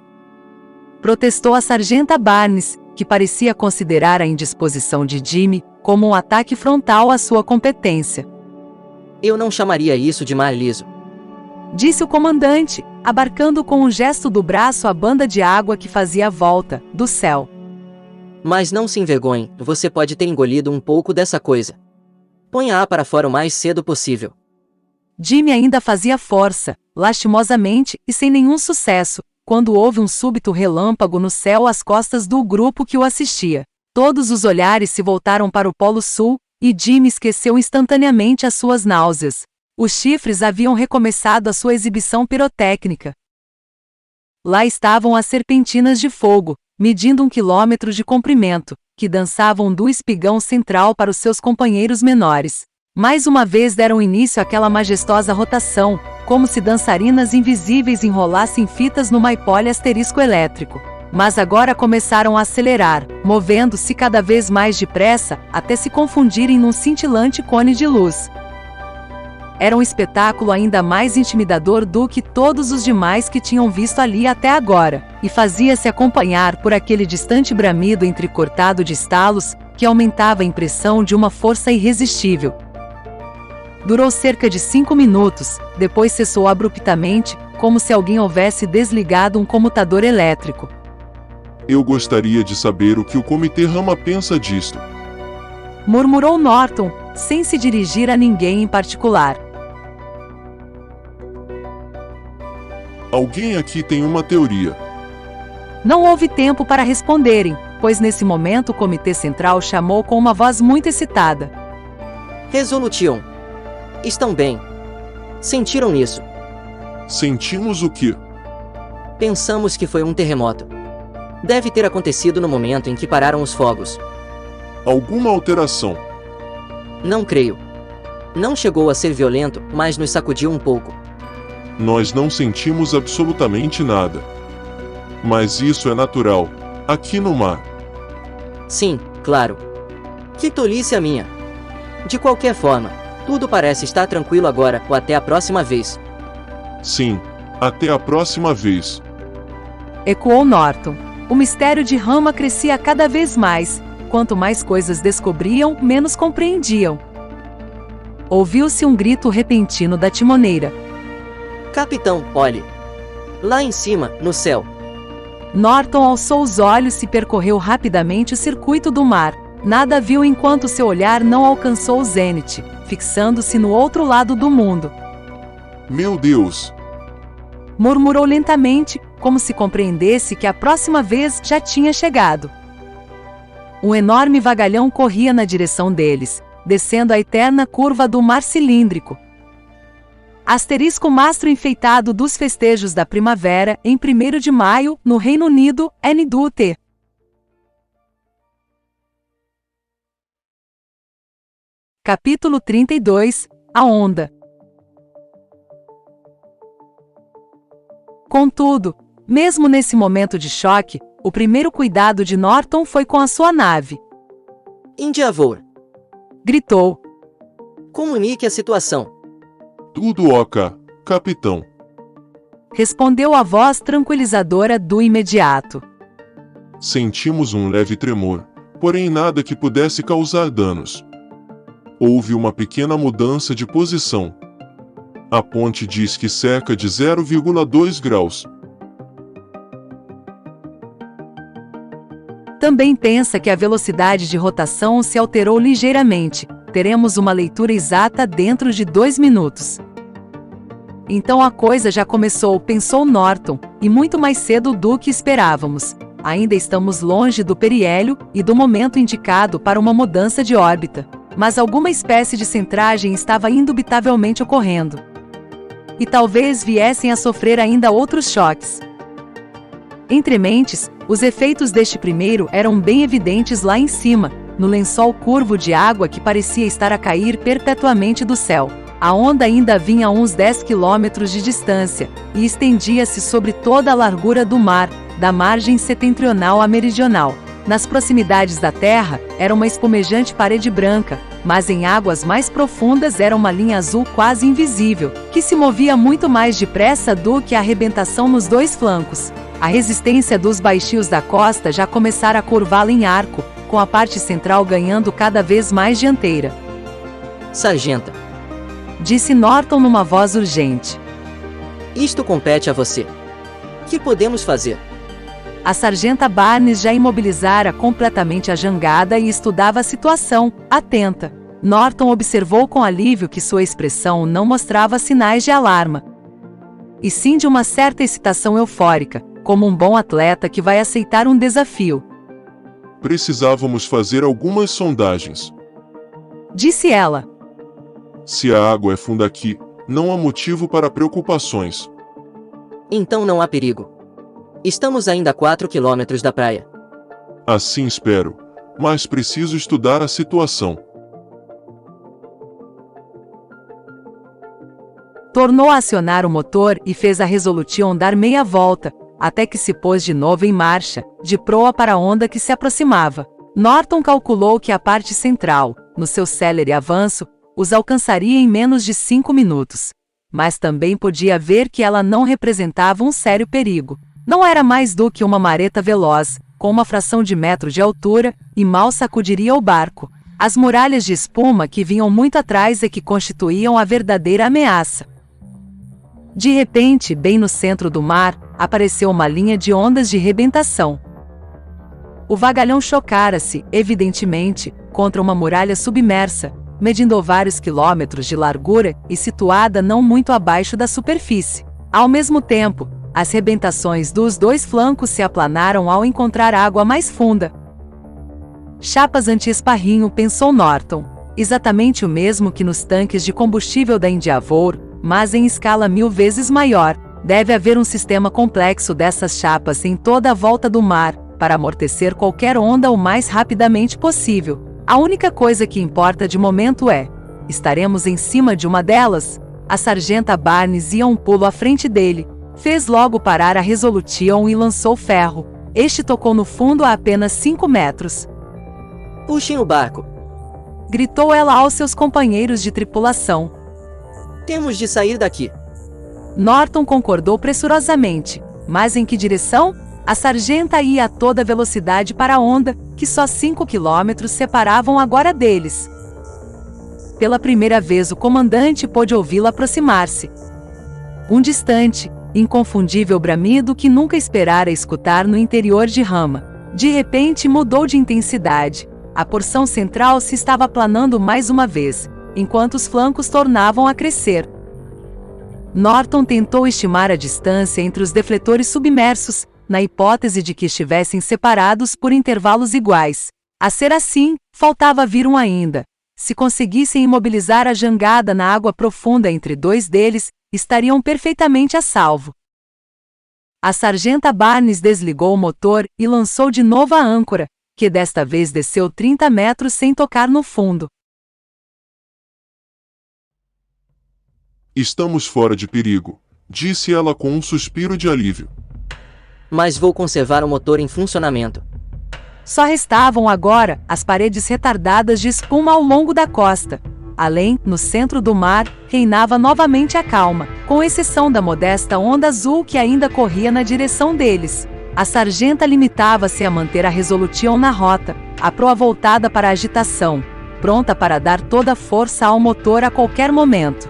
S1: Protestou a sargenta Barnes, que parecia considerar a indisposição de Jimmy como um ataque frontal à sua competência.
S2: Eu não chamaria isso de mar liso.
S1: Disse o comandante, abarcando com um gesto do braço a banda de água que fazia a volta do céu.
S2: Mas não se envergonhe, você pode ter engolido um pouco dessa coisa. Ponha-a para fora o mais cedo possível.
S1: Jimmy ainda fazia força, lastimosamente e sem nenhum sucesso, quando houve um súbito relâmpago no céu às costas do grupo que o assistia. Todos os olhares se voltaram para o Polo Sul, e Jimmy esqueceu instantaneamente as suas náuseas. Os chifres haviam recomeçado a sua exibição pirotécnica. Lá estavam as serpentinas de fogo, medindo 1 quilômetro de comprimento, que dançavam do espigão central para os seus companheiros menores. Mais uma vez deram início àquela majestosa rotação, como se dançarinas invisíveis enrolassem fitas no maipole asterisco elétrico. Mas agora começaram a acelerar, movendo-se cada vez mais depressa, até se confundirem num cintilante cone de luz. Era um espetáculo ainda mais intimidador do que todos os demais que tinham visto ali até agora, e fazia-se acompanhar por aquele distante bramido entrecortado de estalos, que aumentava a impressão de uma força irresistível. Durou cerca de 5 minutos, depois cessou abruptamente, como se alguém houvesse desligado um comutador elétrico.
S3: Eu gostaria de saber o que o Comitê Rama pensa disto.
S1: Murmurou Norton, sem se dirigir a ninguém em particular.
S3: Alguém aqui tem uma teoria.
S1: Não houve tempo para responderem, pois nesse momento o Comitê Central chamou com uma voz muito excitada.
S2: Resolution. Estão bem. Sentiram isso?
S3: Sentimos o quê?
S2: Pensamos que foi um terremoto. Deve ter acontecido no momento em que pararam os fogos.
S3: Alguma alteração?
S2: Não creio. Não chegou a ser violento, mas nos sacudiu um pouco.
S3: Nós não sentimos absolutamente nada. Mas isso é natural, aqui no mar.
S2: Sim, claro. Que tolice a minha. De qualquer forma, tudo parece estar tranquilo agora ou até a próxima vez.
S3: Sim, até a próxima vez.
S1: Ecoou Norton. O mistério de Rama crescia cada vez mais. Quanto mais coisas descobriam, menos compreendiam. Ouviu-se um grito repentino da timoneira.
S2: Capitão, olhe. Lá em cima, no céu.
S1: Norton alçou os olhos e percorreu rapidamente o circuito do mar. Nada viu enquanto seu olhar não alcançou o zênite, fixando-se no outro lado do mundo.
S3: Meu Deus!
S1: Murmurou lentamente, como se compreendesse que a próxima vez já tinha chegado. Um enorme vagalhão corria na direção deles, descendo a eterna curva do mar cilíndrico. Asterisco mastro enfeitado dos festejos da primavera, em 1º de maio, no Reino Unido, NDUT. Capítulo 32 – A Onda. Contudo, mesmo nesse momento de choque, o primeiro cuidado de Norton foi com a sua nave.
S2: Endeavour.
S1: Gritou.
S2: Comunique a situação.
S3: Tudo ok, capitão.
S1: Respondeu a voz tranquilizadora do imediato.
S3: Sentimos um leve tremor, porém nada que pudesse causar danos. Houve uma pequena mudança de posição. A ponte diz que cerca de 0,2 graus.
S1: Também pensa que a velocidade de rotação se alterou ligeiramente. Teremos uma leitura exata dentro de 2 minutos. Então a coisa já começou, pensou Norton, e muito mais cedo do que esperávamos. Ainda estamos longe do periélio e do momento indicado para uma mudança de órbita, mas alguma espécie de centragem estava indubitavelmente ocorrendo. E talvez viessem a sofrer ainda outros choques. Entre mentes, os efeitos deste primeiro eram bem evidentes lá em cima, no lençol curvo de água que parecia estar a cair perpetuamente do céu. A onda ainda vinha a uns 10 quilômetros de distância, e estendia-se sobre toda a largura do mar, da margem setentrional à meridional. Nas proximidades da terra, era uma espumejante parede branca, mas em águas mais profundas era uma linha azul quase invisível, que se movia muito mais depressa do que a arrebentação nos 2 flancos. A resistência dos baixios da costa já começara a curvá-la em arco, com a parte central ganhando cada vez mais dianteira.
S2: Sargenta,
S1: disse Norton numa voz urgente.
S2: Isto compete a você. Que podemos fazer?
S1: A sargenta Barnes já imobilizara completamente a jangada e estudava a situação, atenta. Norton observou com alívio que sua expressão não mostrava sinais de alarma, e sim de uma certa excitação eufórica, como um bom atleta que vai aceitar um desafio.
S3: Precisávamos fazer algumas sondagens.
S1: Disse ela.
S3: Se a água é funda aqui, não há motivo para preocupações.
S2: Então não há perigo. Estamos ainda a 4 quilômetros da praia.
S3: Assim espero, mas preciso estudar a situação.
S1: Tornou a acionar o motor e fez a Resolution dar meia volta, até que se pôs de novo em marcha, de proa para a onda que se aproximava. Norton calculou que a parte central, no seu célere avanço, os alcançaria em menos de 5 minutos. Mas também podia ver que ela não representava um sério perigo. Não era mais do que uma mareta veloz, com uma fração de metro de altura, e mal sacudiria o barco. As muralhas de espuma que vinham muito atrás é que constituíam a verdadeira ameaça. De repente, bem no centro do mar, apareceu uma linha de ondas de rebentação. O vagalhão chocara-se, evidentemente, contra uma muralha submersa, medindo vários quilômetros de largura e situada não muito abaixo da superfície. Ao mesmo tempo, as rebentações dos 2 flancos se aplanaram ao encontrar água mais funda. Chapas anti-esparrinho, pensou Norton. Exatamente o mesmo que nos tanques de combustível da Endeavour, mas em escala 1000 vezes maior. Deve haver um sistema complexo dessas chapas em toda a volta do mar, para amortecer qualquer onda o mais rapidamente possível. A única coisa que importa de momento é: estaremos em cima de uma delas? A sargenta Barnes ia um pulo à frente dele. Fez logo parar a Resolution e lançou ferro. Este tocou no fundo a apenas 5 metros.
S2: Puxem o barco.
S1: Gritou ela aos seus companheiros de tripulação.
S2: Temos de sair daqui.
S1: Norton concordou pressurosamente. Mas em que direção? A sargenta ia a toda velocidade para a onda, que só 5 quilômetros separavam agora deles. Pela primeira vez o comandante pôde ouvi-la aproximar-se. Um distante, inconfundível bramido que nunca esperara escutar no interior de Rama. De repente mudou de intensidade. A porção central se estava aplanando mais uma vez, enquanto os flancos tornavam a crescer. Norton tentou estimar a distância entre os defletores submersos, na hipótese de que estivessem separados por intervalos iguais. A ser assim, faltava vir um ainda. Se conseguissem imobilizar a jangada na água profunda entre 2 deles, estariam perfeitamente a salvo. A sargenta Barnes desligou o motor e lançou de novo a âncora, que desta vez desceu 30 metros sem tocar no fundo.
S3: Estamos fora de perigo, disse ela com um suspiro de alívio.
S2: Mas vou conservar o motor em funcionamento. Só
S1: restavam agora as paredes retardadas de espuma ao longo da costa. Além, no centro do mar, reinava novamente a calma, com exceção da modesta onda azul que ainda corria na direção deles. A sargenta limitava-se a manter a Resolution na rota, a proa voltada para a agitação, pronta para dar toda a força ao motor a qualquer momento.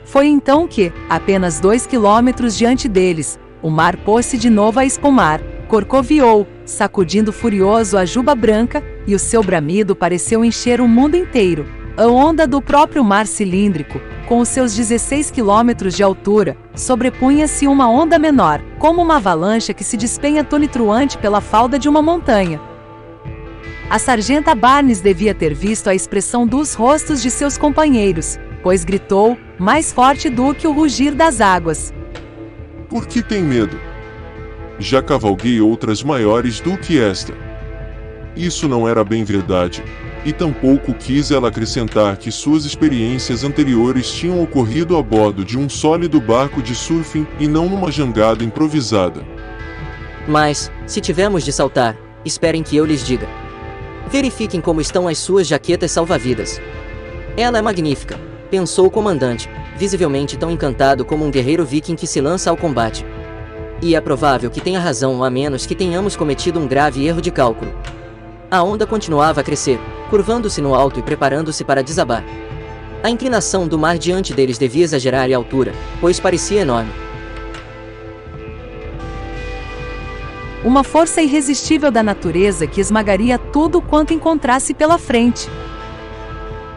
S1: Foi então que, apenas 2 quilômetros diante deles, o mar pôs-se de novo a espumar, corcoviou, sacudindo furioso a juba branca, e o seu bramido pareceu encher o mundo inteiro. A onda do próprio mar cilíndrico, com os seus 16 quilômetros de altura, sobrepunha-se uma onda menor, como uma avalanche que se despenha tonitruante pela falda de uma montanha. A sargenta Barnes devia ter visto a expressão dos rostos de seus companheiros, pois gritou, mais forte do que o rugir das águas:
S3: Por que tem medo? Já cavalguei outras maiores do que esta. Isso não era bem verdade, e tampouco quis ela acrescentar que suas experiências anteriores tinham ocorrido a bordo de um sólido barco de surfing e não numa jangada improvisada.
S2: Mas, se tivermos de saltar, esperem que eu lhes diga. Verifiquem como estão as suas jaquetas salva-vidas. Ela é magnífica, pensou o comandante, visivelmente tão encantado como um guerreiro viking que se lança ao combate. E é provável que tenha razão, a menos que tenhamos cometido um grave erro de cálculo. A onda continuava a crescer, curvando-se no alto e preparando-se para desabar. A inclinação do mar diante deles devia exagerar a altura, pois parecia enorme.
S1: Uma força irresistível da natureza que esmagaria tudo quanto encontrasse pela frente.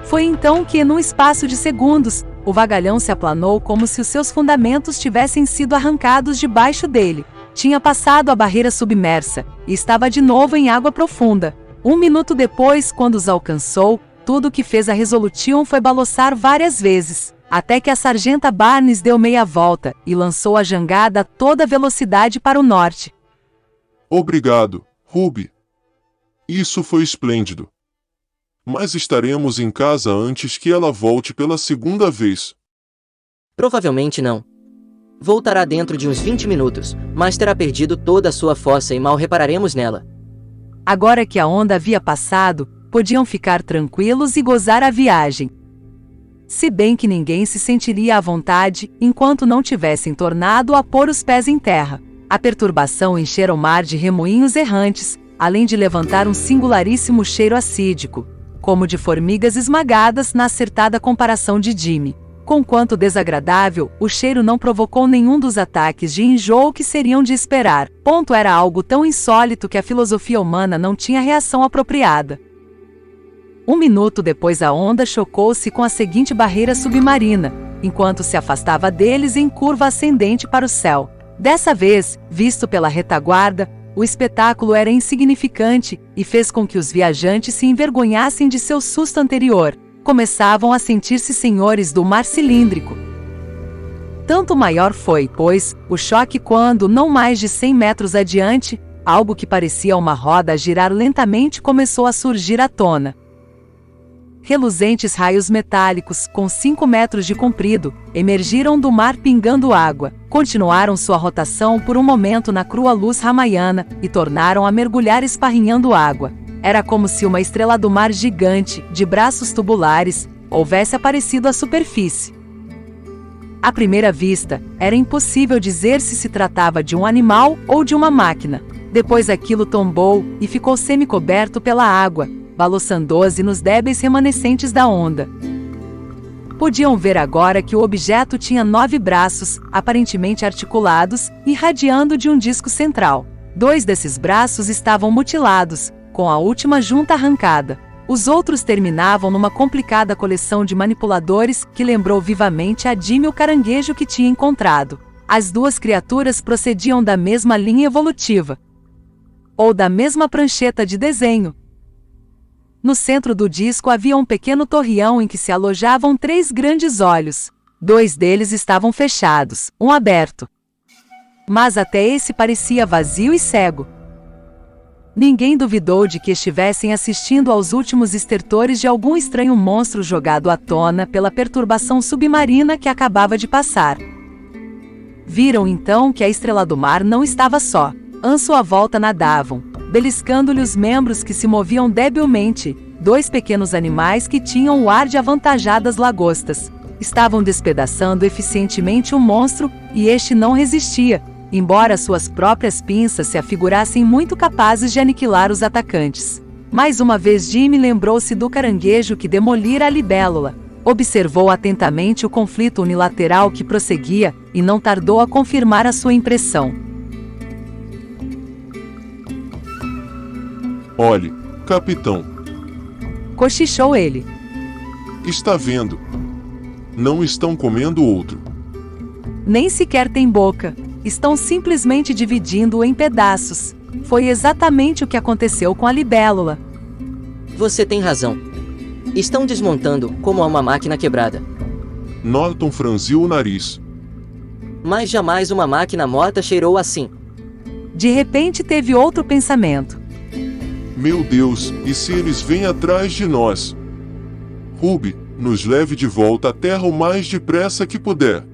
S1: Foi então que, num espaço de segundos, o vagalhão se aplanou como se os seus fundamentos tivessem sido arrancados debaixo dele. Tinha passado a barreira submersa, e estava de novo em água profunda. 1 minuto depois, quando os alcançou, tudo o que fez a Resolution foi balançar várias vezes, até que a sargenta Barnes deu meia volta, e lançou a jangada a toda velocidade para o norte.
S3: Obrigado, Ruby. Isso foi esplêndido. Mas estaremos em casa antes que ela volte pela segunda vez.
S2: Provavelmente não. Voltará dentro de uns 20 minutos, mas terá perdido toda a sua força e mal repararemos nela.
S1: Agora que a onda havia passado, podiam ficar tranquilos e gozar a viagem. Se bem que ninguém se sentiria à vontade, enquanto não tivessem tornado a pôr os pés em terra. A perturbação enchera o mar de remoinhos errantes, além de levantar um singularíssimo cheiro acídico, como de formigas esmagadas na acertada comparação de Jimmy. Conquanto desagradável, o cheiro não provocou nenhum dos ataques de enjoo que seriam de esperar. Era algo tão insólito que a filosofia humana não tinha reação apropriada. 1 minuto depois a onda chocou-se com a seguinte barreira submarina, enquanto se afastava deles em curva ascendente para o céu. Dessa vez, visto pela retaguarda, o espetáculo era insignificante e fez com que os viajantes se envergonhassem de seu susto anterior. Começavam a sentir-se senhores do mar cilíndrico. Tanto maior foi, pois, o choque quando, não mais de 100 metros adiante, algo que parecia uma roda a girar lentamente começou a surgir à tona. Reluzentes raios metálicos, com 5 metros de comprido, emergiram do mar pingando água, continuaram sua rotação por um momento na crua luz ramaiana e tornaram a mergulhar esparrinhando água. Era como se uma estrela do mar gigante, de braços tubulares, houvesse aparecido à superfície. À primeira vista, era impossível dizer se se tratava de um animal ou de uma máquina. Depois aquilo tombou e ficou semi-coberto pela água, balançando-se nos débeis remanescentes da onda. Podiam ver agora que o objeto tinha 9 braços, aparentemente articulados, irradiando de um disco central. 2 desses braços estavam mutilados, com a última junta arrancada. Os outros terminavam numa complicada coleção de manipuladores que lembrou vivamente a Jimmy o caranguejo que tinha encontrado. As 2 criaturas procediam da mesma linha evolutiva, ou da mesma prancheta de desenho. No centro do disco havia um pequeno torreão em que se alojavam 3 grandes olhos. 2 deles estavam fechados, um aberto. Mas até esse parecia vazio e cego. Ninguém duvidou de que estivessem assistindo aos últimos estertores de algum estranho monstro jogado à tona pela perturbação submarina que acabava de passar. Viram então que a estrela do mar não estava só. À sua volta nadavam, beliscando-lhe os membros que se moviam debilmente, Dois pequenos animais que tinham o ar de avantajadas lagostas. Estavam despedaçando eficientemente o monstro, e este não resistia, embora suas próprias pinças se afigurassem muito capazes de aniquilar os atacantes. Mais uma vez Jimmy lembrou-se do caranguejo que demolira a libélula. Observou atentamente o conflito unilateral que prosseguia, e não tardou a confirmar a sua impressão.
S3: Olhe, capitão.
S1: Cochichou ele.
S3: Está vendo? Não estão comendo outro.
S1: Nem sequer tem boca. Estão simplesmente dividindo-o em pedaços. Foi exatamente o que aconteceu com a libélula.
S2: Você tem razão. Estão desmontando, como a uma máquina quebrada.
S3: Norton franziu o nariz.
S2: Mas jamais uma máquina morta cheirou assim.
S1: De repente teve outro pensamento.
S3: Meu Deus, e se eles vêm atrás de nós? Ruby, nos leve de volta à Terra o mais depressa que puder.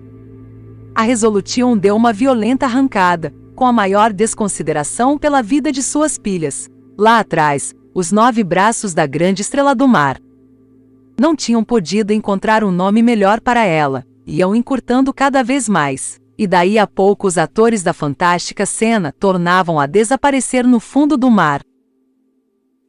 S1: A Resolution deu uma violenta arrancada, com a maior desconsideração pela vida de suas pilhas. Lá atrás, os 9 braços da grande estrela do mar. Não tinham podido encontrar um nome melhor para ela, iam encurtando cada vez mais, e daí a pouco os atores da fantástica cena tornavam a desaparecer no fundo do mar.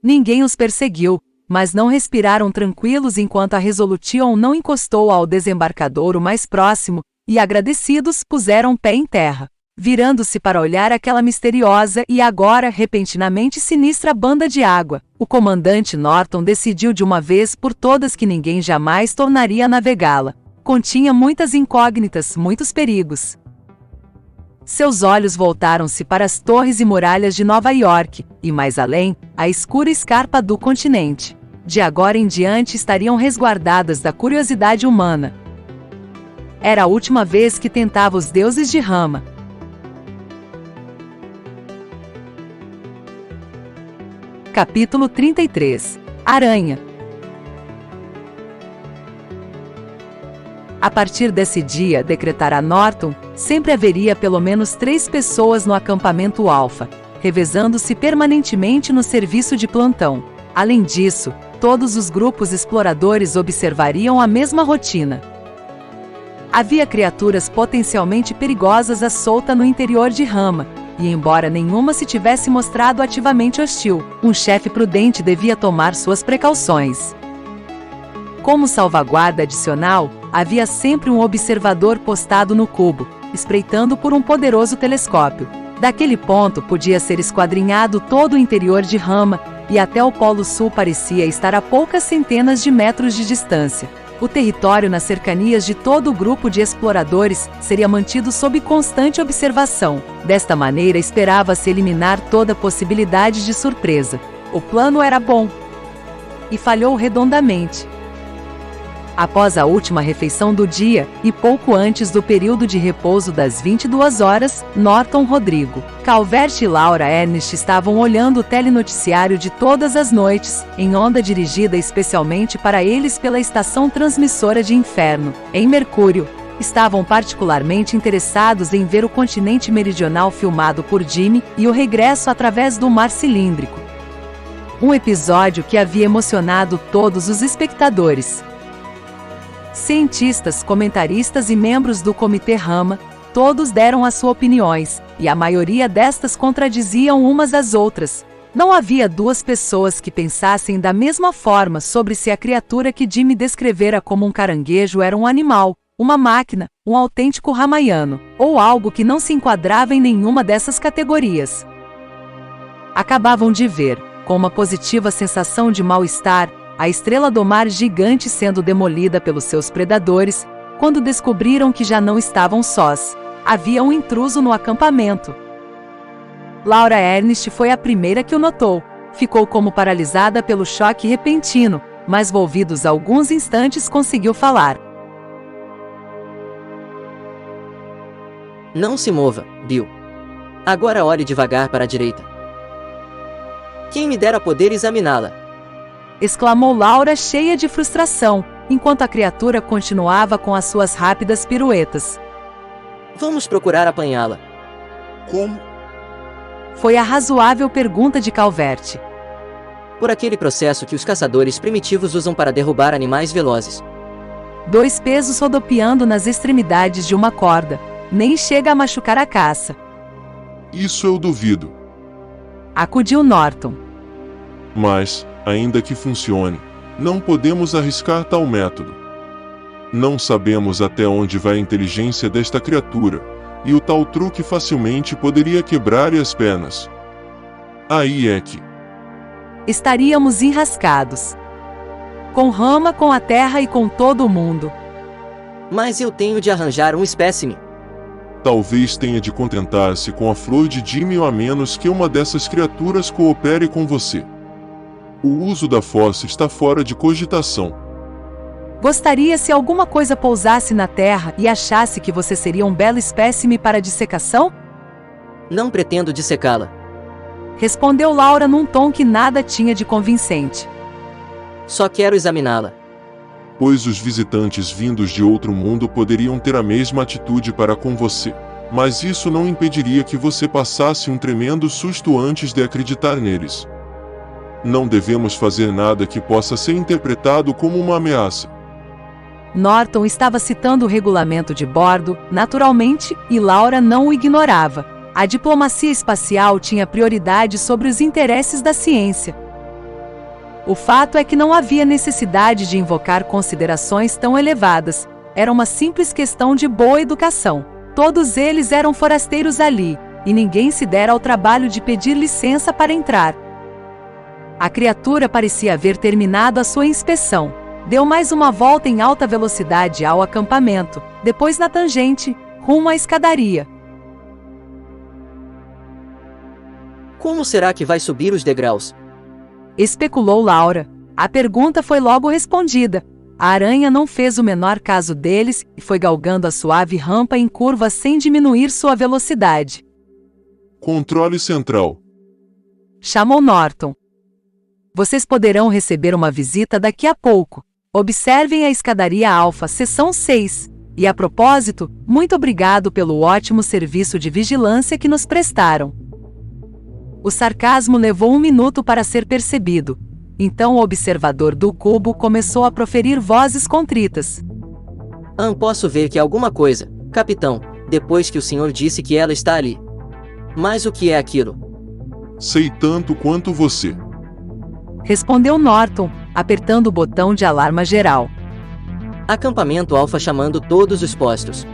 S1: Ninguém os perseguiu, mas não respiraram tranquilos enquanto a Resolution não encostou ao desembarcadouro mais próximo, e agradecidos puseram pé em terra, virando-se para olhar aquela misteriosa e agora repentinamente sinistra banda de água. O comandante Norton decidiu de uma vez por todas que ninguém jamais tornaria a navegá-la. Continha muitas incógnitas, muitos perigos. Seus olhos voltaram-se para as torres e muralhas de Nova York, e mais além, a escura escarpa do continente. De agora em diante estariam resguardadas da curiosidade humana. Era a última vez que tentava os deuses de Rama. Capítulo 33. Aranha. A partir desse dia, decretara Norton, sempre haveria pelo menos 3 pessoas no acampamento Alfa, revezando-se permanentemente no serviço de plantão. Além disso, todos os grupos exploradores observariam a mesma rotina. Havia criaturas potencialmente perigosas à solta no interior de Rama, e embora nenhuma se tivesse mostrado ativamente hostil, um chefe prudente devia tomar suas precauções. Como salvaguarda adicional, havia sempre um observador postado no cubo, espreitando por um poderoso telescópio. Daquele ponto podia ser esquadrinhado todo o interior de Rama, e até o Polo Sul parecia estar a poucas centenas de metros de distância. O território nas cercanias de todo o grupo de exploradores seria mantido sob constante observação. Desta maneira esperava-se eliminar toda possibilidade de surpresa. O plano era bom. E falhou redondamente. Após a última refeição do dia, e pouco antes do período de repouso das 22 horas, Norton Rodrigo, Calvert e Laura Ernest estavam olhando o telenoticiário de todas as noites, em onda dirigida especialmente para eles pela estação transmissora de Inferno, em Mercúrio. Estavam particularmente interessados em ver o continente meridional filmado por Jimmy e o regresso através do mar cilíndrico. Um episódio que havia emocionado todos os espectadores. Cientistas, comentaristas e membros do Comitê Rama, todos deram as suas opiniões, e a maioria destas contradiziam umas às outras. Não havia 2 pessoas que pensassem da mesma forma sobre se a criatura que Jimmy descrevera como um caranguejo era um animal, uma máquina, um autêntico ramaiano, ou algo que não se enquadrava em nenhuma dessas categorias. Acabavam de ver, com uma positiva sensação de mal-estar, a estrela do mar gigante sendo demolida pelos seus predadores, quando descobriram que já não estavam sós. Havia um intruso no acampamento. Laura Ernest foi a primeira que o notou. Ficou como paralisada pelo choque repentino, mas volvidos alguns instantes conseguiu falar.
S2: Não se mova, Bill. Agora olhe devagar para a direita. Quem me dera poder examiná-la!
S1: Exclamou Laura cheia de frustração, enquanto a criatura continuava com as suas rápidas piruetas.
S2: Vamos procurar apanhá-la.
S3: Como?
S1: Foi a razoável pergunta de Calvert.
S2: Por aquele processo que os caçadores primitivos usam para derrubar animais velozes.
S1: 2 pesos rodopiando nas extremidades de uma corda. Nem chega a machucar a caça.
S3: Isso eu duvido.
S1: Acudiu Norton.
S3: Mas, ainda que funcione, não podemos arriscar tal método. Não sabemos até onde vai a inteligência desta criatura, e o tal truque facilmente poderia quebrar-lhe as pernas. Aí é que
S1: estaríamos enrascados. Com Rama, com a terra e com todo o mundo.
S2: Mas eu tenho de arranjar um espécime.
S3: Talvez tenha de contentar-se com a flor de Jimmy, a menos que uma dessas criaturas coopere com você. O uso da fossa está fora de cogitação.
S1: Gostaria se alguma coisa pousasse na terra e achasse que você seria um belo espécime para dissecação?
S2: Não pretendo dissecá-la.
S1: Respondeu Laura num tom que nada tinha de convincente.
S2: Só quero examiná-la.
S3: Pois os visitantes vindos de outro mundo poderiam ter a mesma atitude para com você, mas isso não impediria que você passasse um tremendo susto antes de acreditar neles. Não devemos fazer nada que possa ser interpretado como uma ameaça.
S1: Norton estava citando o regulamento de bordo, naturalmente, e Laura não o ignorava. A diplomacia espacial tinha prioridade sobre os interesses da ciência. O fato é que não havia necessidade de invocar considerações tão elevadas. Era uma simples questão de boa educação. Todos eles eram forasteiros ali, e ninguém se dera ao trabalho de pedir licença para entrar. A criatura parecia haver terminado a sua inspeção. Deu mais uma volta em alta velocidade ao acampamento, depois na tangente, rumo à escadaria.
S2: Como será que vai subir os degraus?
S1: Especulou Laura. A pergunta foi logo respondida. A aranha não fez o menor caso deles e foi galgando a suave rampa em curva sem diminuir sua velocidade.
S3: Controle central.
S1: Chamou Norton. Vocês poderão receber uma visita daqui a pouco. Observem a escadaria Alfa, seção 6. E a propósito, muito obrigado pelo ótimo serviço de vigilância que nos prestaram. O sarcasmo levou 1 minuto para ser percebido. Então o observador do cubo começou a proferir vozes contritas.
S2: Posso ver que alguma coisa, capitão, depois que o senhor disse que ela está ali. Mas o que é aquilo?
S3: Sei tanto quanto você.
S1: Respondeu Norton, apertando o botão de alarma geral.
S2: Acampamento Alfa chamando todos os postos.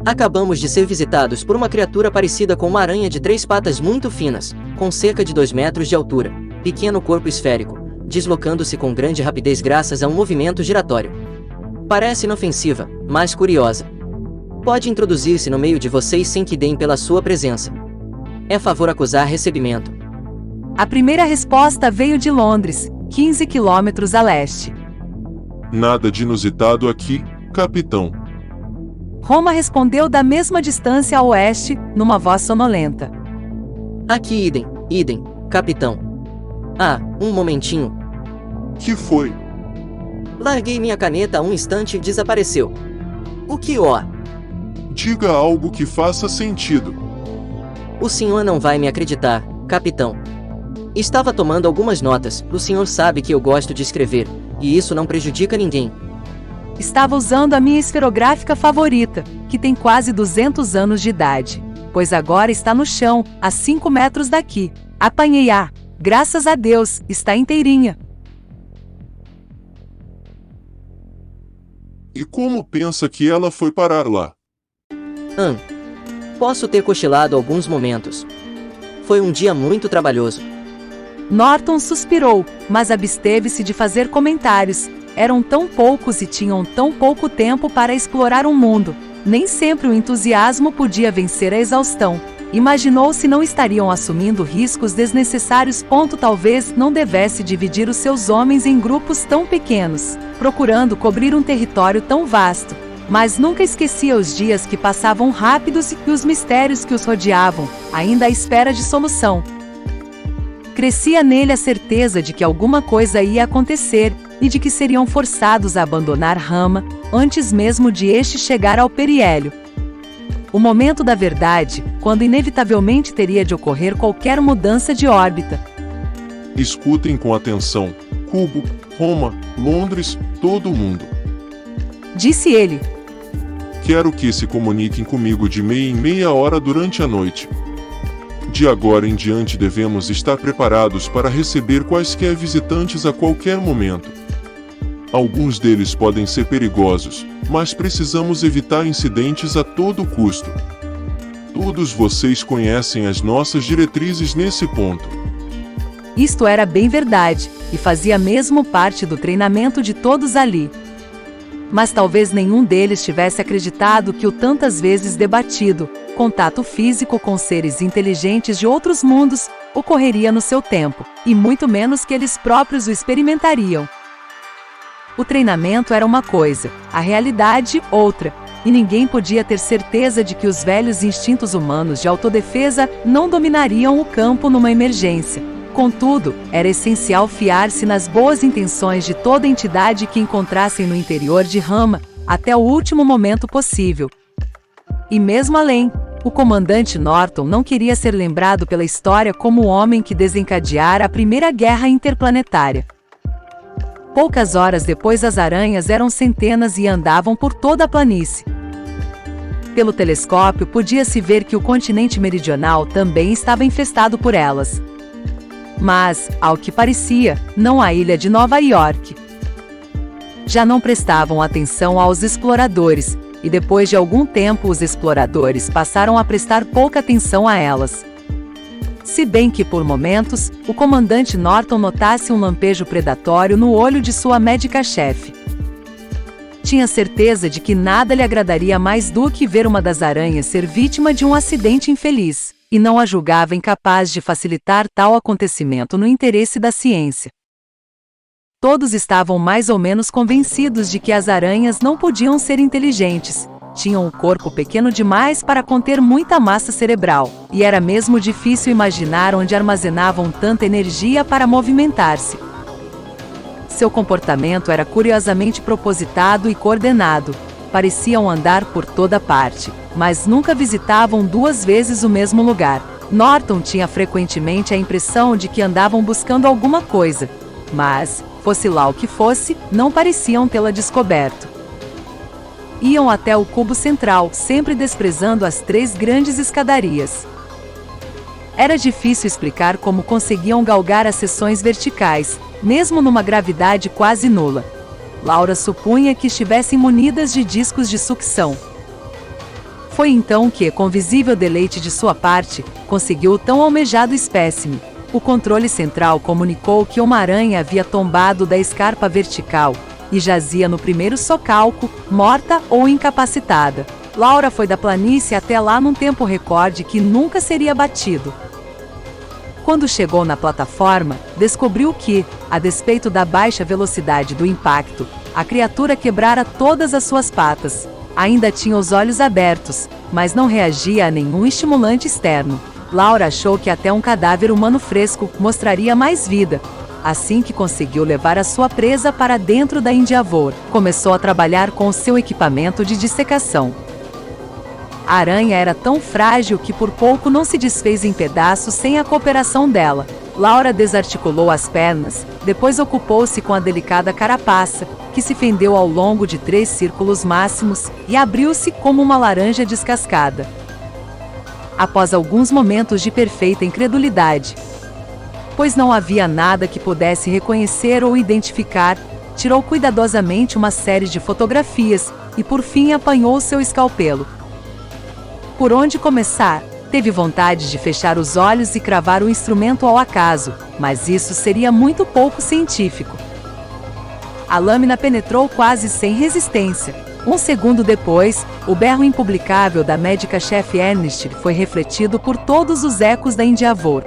S2: Acabamos de ser visitados por uma criatura parecida com uma aranha de 3 patas muito finas, com cerca de 2 metros de altura, pequeno corpo esférico, deslocando-se com grande rapidez graças a um movimento giratório. Parece inofensiva, mas curiosa. Pode introduzir-se no meio de vocês sem que deem pela sua presença. É favor acusar recebimento.
S1: A primeira resposta veio de Londres, 15 quilômetros a leste.
S3: Nada de inusitado aqui, capitão.
S1: Roma respondeu da mesma distância a oeste, numa voz sonolenta.
S2: Aqui idem, capitão. Um momentinho.
S3: Que foi?
S2: Larguei minha caneta um instante e desapareceu. O que ó?
S3: Diga algo que faça sentido.
S2: O senhor não vai me acreditar, capitão. Estava tomando algumas notas, o senhor sabe que eu gosto de escrever, e isso não prejudica ninguém.
S1: Estava usando a minha esferográfica favorita, que tem quase 200 anos de idade, pois agora está no chão, a 5 metros daqui. Apanhei-a. Graças a Deus, está inteirinha.
S3: E como pensa que ela foi parar lá?
S2: Posso ter cochilado alguns momentos. Foi um dia muito trabalhoso.
S1: Norton suspirou, mas absteve-se de fazer comentários. Eram tão poucos e tinham tão pouco tempo para explorar um mundo. Nem sempre o entusiasmo podia vencer a exaustão. Imaginou se não estariam assumindo riscos desnecessários. Talvez não devesse dividir os seus homens em grupos tão pequenos, procurando cobrir um território tão vasto. Mas nunca esquecia os dias que passavam rápidos e os mistérios que os rodeavam, ainda à espera de solução. Crescia nele a certeza de que alguma coisa ia acontecer, e de que seriam forçados a abandonar Rama, antes mesmo de este chegar ao periélio. O momento da verdade, quando inevitavelmente teria de ocorrer qualquer mudança de órbita.
S3: Escutem com atenção. Cubo, Roma, Londres, todo mundo.
S1: Disse ele.
S3: Quero que se comuniquem comigo de meia em meia hora durante a noite. De agora em diante devemos estar preparados para receber quaisquer visitantes a qualquer momento. Alguns deles podem ser perigosos, mas precisamos evitar incidentes a todo custo. Todos vocês conhecem as nossas diretrizes nesse ponto.
S1: Isto era bem verdade, e fazia mesmo parte do treinamento de todos ali. Mas talvez nenhum deles tivesse acreditado que o tantas vezes debatido contato físico com seres inteligentes de outros mundos ocorreria no seu tempo, e muito menos que eles próprios o experimentariam. O treinamento era uma coisa, a realidade outra, e ninguém podia ter certeza de que os velhos instintos humanos de autodefesa não dominariam o campo numa emergência. Contudo, era essencial fiar-se nas boas intenções de toda entidade que encontrassem no interior de Rama, até o último momento possível. E mesmo além, o comandante Norton não queria ser lembrado pela história como o homem que desencadeara a Primeira Guerra Interplanetária. Poucas horas depois as aranhas eram centenas e andavam por toda a planície. Pelo telescópio podia-se ver que o continente meridional também estava infestado por elas. Mas, ao que parecia, não a ilha de Nova York. Já não prestavam atenção aos exploradores, e depois de algum tempo os exploradores passaram a prestar pouca atenção a elas. Se bem que, por momentos, o comandante Norton notasse um lampejo predatório no olho de sua médica-chefe. Tinha certeza de que nada lhe agradaria mais do que ver uma das aranhas ser vítima de um acidente infeliz, e não a julgava incapaz de facilitar tal acontecimento no interesse da ciência. Todos estavam mais ou menos convencidos de que as aranhas não podiam ser inteligentes. Tinham um corpo pequeno demais para conter muita massa cerebral, e era mesmo difícil imaginar onde armazenavam tanta energia para movimentar-se. Seu comportamento era curiosamente propositado e coordenado. Pareciam andar por toda parte, mas nunca visitavam duas vezes o mesmo lugar. Norton tinha frequentemente a impressão de que andavam buscando alguma coisa, mas, fosse lá o que fosse, não pareciam tê-la descoberto. Iam até o cubo central, sempre desprezando as 3 grandes escadarias. Era difícil explicar como conseguiam galgar as seções verticais, mesmo numa gravidade quase nula. Laura supunha que estivessem munidas de discos de sucção. Foi então que, com visível deleite de sua parte, conseguiu o tão almejado espécime. O controle central comunicou que uma aranha havia tombado da escarpa vertical e jazia no primeiro socalco, morta ou incapacitada. Laura foi da planície até lá num tempo recorde que nunca seria batido. Quando chegou na plataforma, descobriu que, a despeito da baixa velocidade do impacto, a criatura quebrara todas as suas patas. Ainda tinha os olhos abertos, mas não reagia a nenhum estimulante externo. Laura achou que até um cadáver humano fresco mostraria mais vida. Assim que conseguiu levar a sua presa para dentro da Endeavor, começou a trabalhar com o seu equipamento de dissecação. A aranha era tão frágil que por pouco não se desfez em pedaços sem a cooperação dela. Laura desarticulou as pernas, depois ocupou-se com a delicada carapaça, que se fendeu ao longo de 3 círculos máximos, e abriu-se como uma laranja descascada. Após alguns momentos de perfeita incredulidade, pois não havia nada que pudesse reconhecer ou identificar, tirou cuidadosamente uma série de fotografias e por fim apanhou seu escalpelo. Por onde começar? Teve vontade de fechar os olhos e cravar o instrumento ao acaso, mas isso seria muito pouco científico. A lâmina penetrou quase sem resistência. Um segundo depois, o berro impublicável da médica-chefe Ernest foi refletido por todos os ecos da Endeavor.